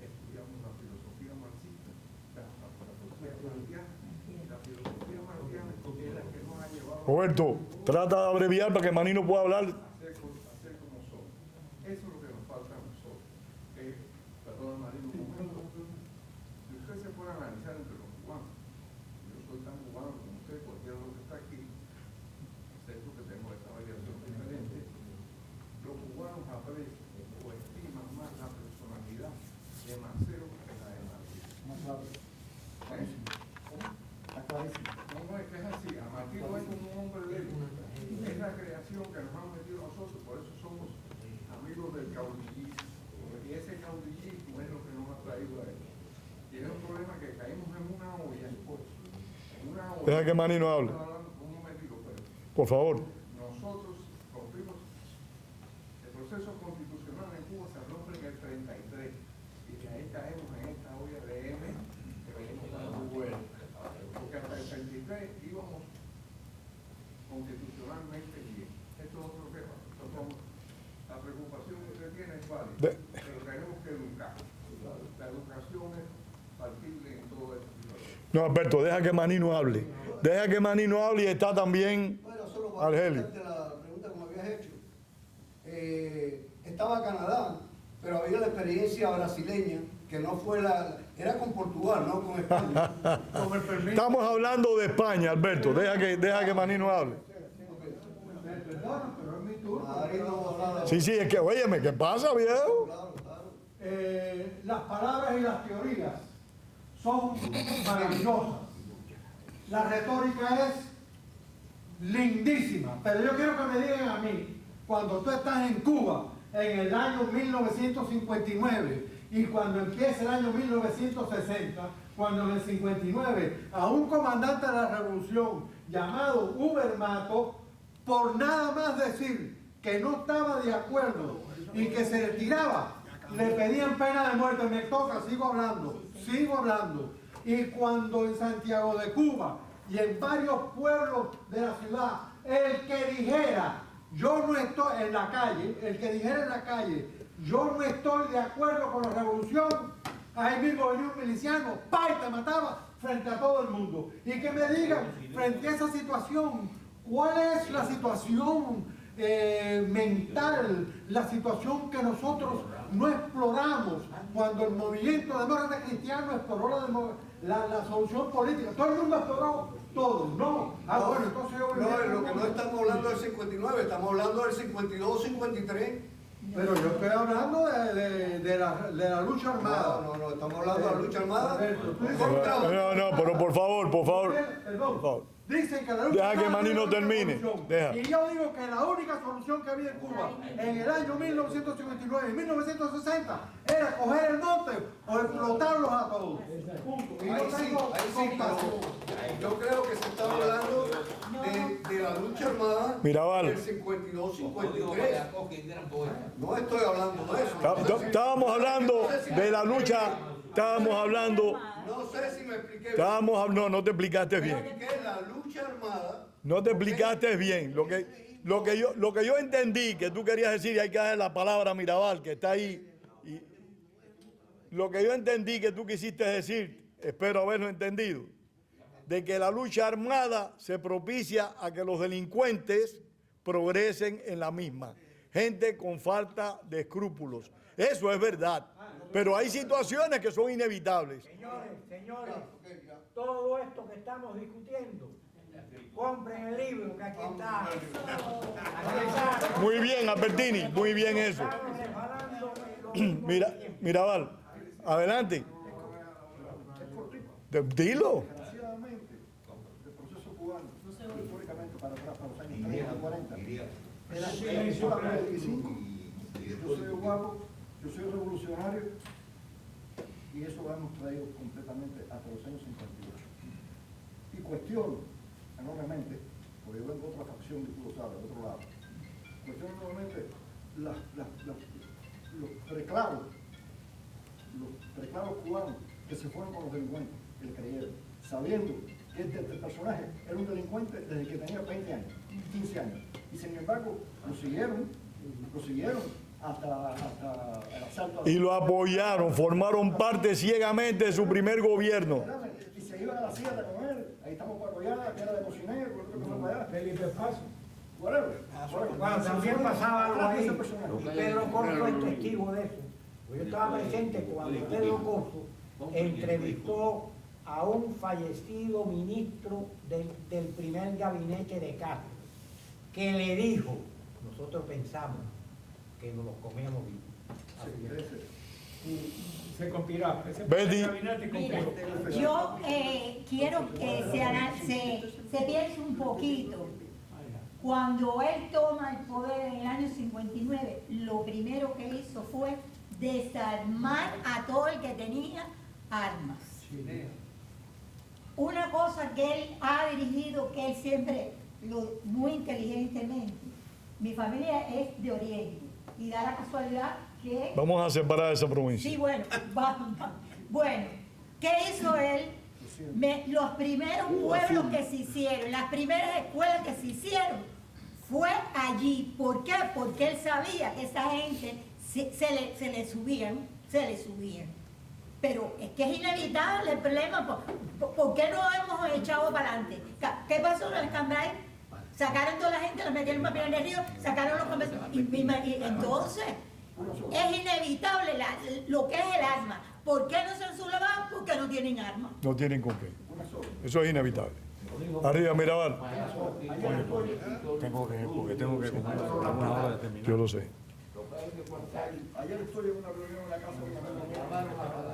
estudiamos la filosofía marxista, la filosofía marciana. La filosofía marciana es la que nos ha llevado Roberto, trata de abreviar para que Manino pueda hablar. a ser como somos. Eso es lo que nos falta a nosotros. Perdón, Marino, un momento. Si usted se puede analizar entre los cubanos, yo soy tan cubano como usted, cualquiera de los que está aquí, excepto que tengo esta variación diferente, los cubanos aprecian o estiman más la personalidad de Marcelo que la de Martí. No, es que es así. A Martí no es como un hombre de él. Es la creación que nos han metido nosotros, por eso somos amigos del caudillismo. Y ese caudillismo es lo que nos ha traído a él. Y es un problema que caímos en una olla. Deja que Manino hable. Un momentito, pero Por favor. nosotros rompimos el proceso constitucional en Cuba, se rompe en el 33 y de ahí caemos en esta olla de M que venimos dando vuelta, porque hasta el 33 íbamos constitucionalmente bien. Esto es otro tema. La preocupación que usted tiene es válida, pero tenemos que educar. La educación es partible en todo esto. No, Alberto, deja que Manino hable. Deja que Manino hable y está también Bueno, solo para Argelio. hacerte la pregunta que me habías hecho. Estaba Canadá, pero había la experiencia brasileña, que no fue era con Portugal, no con España. Con el permiso. Estamos hablando de España, Alberto. Deja que Manino hable. Me perdonan, pero es mi turno. Marino hablaba. Sí, es que, óyeme, ¿qué pasa, viejo? Claro, claro. Las palabras y las teorías son maravillosas. La retórica es lindísima, pero yo quiero que me digan a mí, cuando tú estás en Cuba en el año 1959 y cuando empieza el año 1960, cuando en el 59 a un comandante de la revolución llamado Ubermato, por nada más decir que no estaba de acuerdo y que se retiraba, le pedían pena de muerte. Me toca, sigo hablando. Y cuando en Santiago de Cuba y en varios pueblos de la ciudad, el que dijera, yo no estoy en la calle, yo no estoy de acuerdo con la revolución, ahí mismo venía un miliciano, ¡pa! Y te mataba frente a todo el mundo. Y que me digan, frente a esa situación, ¿cuál es la situación mental, la situación que nosotros no exploramos cuando el movimiento demócrata cristiano exploró la solución política? Todo el mundo exploró todo, ¿no? Bueno, entonces yo... No, lo que no estamos hablando del 59, estamos hablando del 52, 53. Pero yo estoy hablando de la lucha armada. No, estamos hablando de la lucha armada. Alberto, tú dices- No, pero por favor. Perdón. Dicen que la lucha Deja que armada Manino es la única termine. solución. Deja. Y yo digo que la única solución que había en Cuba en el año 1959 y 1960 era coger el monte o explotarlos a todos. Punto. Y Ahí no sí, tengo compasión. yo creo que se está hablando de la lucha armada Mirabal. del 52, 53. No estoy hablando de eso. Estábamos hablando de la lucha. Estábamos hablando. No sé si me expliqué bien. No te explicaste bien. Expliqué la lucha armada. No te explicaste bien. Lo que yo entendí que tú querías decir, y hay que darle la palabra a Mirabal, que está ahí. Y lo que yo entendí que tú quisiste decir, espero haberlo entendido, de que la lucha armada se propicia a que los delincuentes progresen en la misma. Gente con falta de escrúpulos. Eso es verdad. Pero hay situaciones que son inevitables. Señores, todo esto que estamos discutiendo, compren el libro que aquí está. Aquí está. Muy bien, Albertini, muy bien eso. Estamos reparando lo Mirabal, adelante. Dilo. Desgraciadamente, el proceso cubano, históricamente para atrás, para los años 30, 40, era solamente 25. Yo soy guapo, yo soy revolucionario, Y eso lo hemos traído completamente hasta los años 58. Y cuestiono enormemente, porque yo vengo de otra facción, y tú lo sabes, de otro lado, cuestiono enormemente los preclaros cubanos que se fueron con los delincuentes, que le creyeron, sabiendo que este personaje era un delincuente desde que tenía 20 años, 15 años. Y sin embargo, lo siguieron hasta el asalto. Y lo apoyaron, formaron parte ciegamente de su primer gobierno. Y se iban a la sierra con él, ahí estamos para apoyar, que era de cocinero, el otro que fue para allá. Felipe Paso. Whatever. Bueno, también pasaba algo ahí, y Pedro Corso es testigo de eso. Yo estaba presente cuando Pedro Corso entrevistó a un fallecido ministro del primer gabinete de Castro, que le dijo, nosotros pensamos que nos los comíamos vivos. Se conspiraba. Ese Betty. gabinete conspiró. Mira, yo quiero que se piense un poquito. Cuando él toma el poder en el año 59, lo primero que hizo fue desarmar a todo el que tenía armas. Una cosa que él ha dirigido, que él siempre, muy inteligentemente, mi familia es de Oriente, y da la casualidad que... Vamos a separar esa provincia. Sí, bueno, bueno, ¿qué hizo él? Los primeros pueblos que se hicieron, las primeras escuelas que se hicieron, fue allí. ¿Por qué? Porque él sabía que esa gente se le subían. Pero es que es inevitable el problema. ¿Por qué no hemos echado para adelante? ¿Qué pasó en el Cambrai? Sacaron toda la gente, la metieron en papel en el río, sacaron los comercios. Y entonces, es inevitable lo que es el arma. ¿Por qué no se han sublevado? Porque no tienen armas. No tienen con qué. Eso es inevitable. Arriba, Mirabal. Tengo que comer. Una hora de terminar. Yo lo sé. Ayer estoy en una reunión en la casa de una amiga mía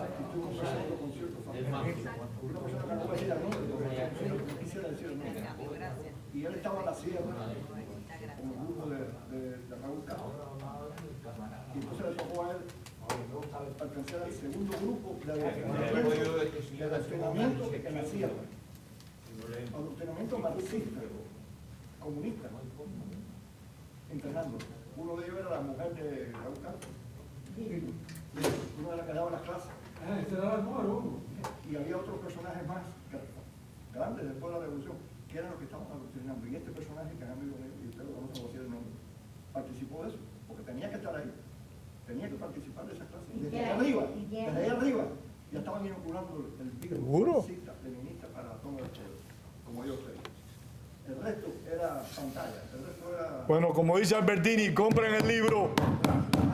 y estuve conversando con ciertos familiares. Una persona que no voy a decir el nombre, porque quisiera decir el nombre. Y él estaba en la sierra con el grupo de Raúl Castro. Y entonces le tocó a él pertenecer al segundo grupo de adoctrinamiento en la sierra. Adoctrinamiento marxista, comunista, entrenando. Uno de ellos era la mujer de Raúl Castro. Uno de las que daba las clases. Y había otros personajes más grandes después de la revolución, que eran los que estaban adoctrinando. Y este personaje, que es amigo de él, y usted lo conoce, no decir el nombre, participó de eso, porque tenía que estar ahí. Tenía que participar de esas clases. Desde ahí arriba, ya estaban inoculando el virus marxista, leninista para la toma del poder, como yo creía. El resto era pantalla, el resto era... Bueno, como dice Albertini, compren el libro.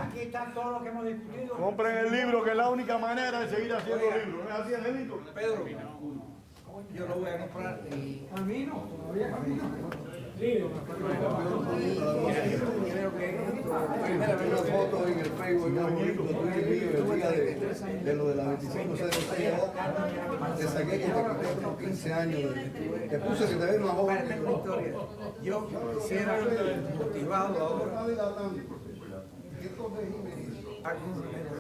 Aquí está todo lo que hemos discutido. Compren el libro, que es la única manera de seguir haciendo libros. ¿No es así, Angelito? Pedro, yo lo voy a comprar. Camino, todavía camino. Quiero que primera vez una foto en el Facebook más bonito tuyo y mío el día de lo de la 25 de te saqué que te conté unos 15 años. Te puse que te ves más joven. Yo quisiera, motivado ahora,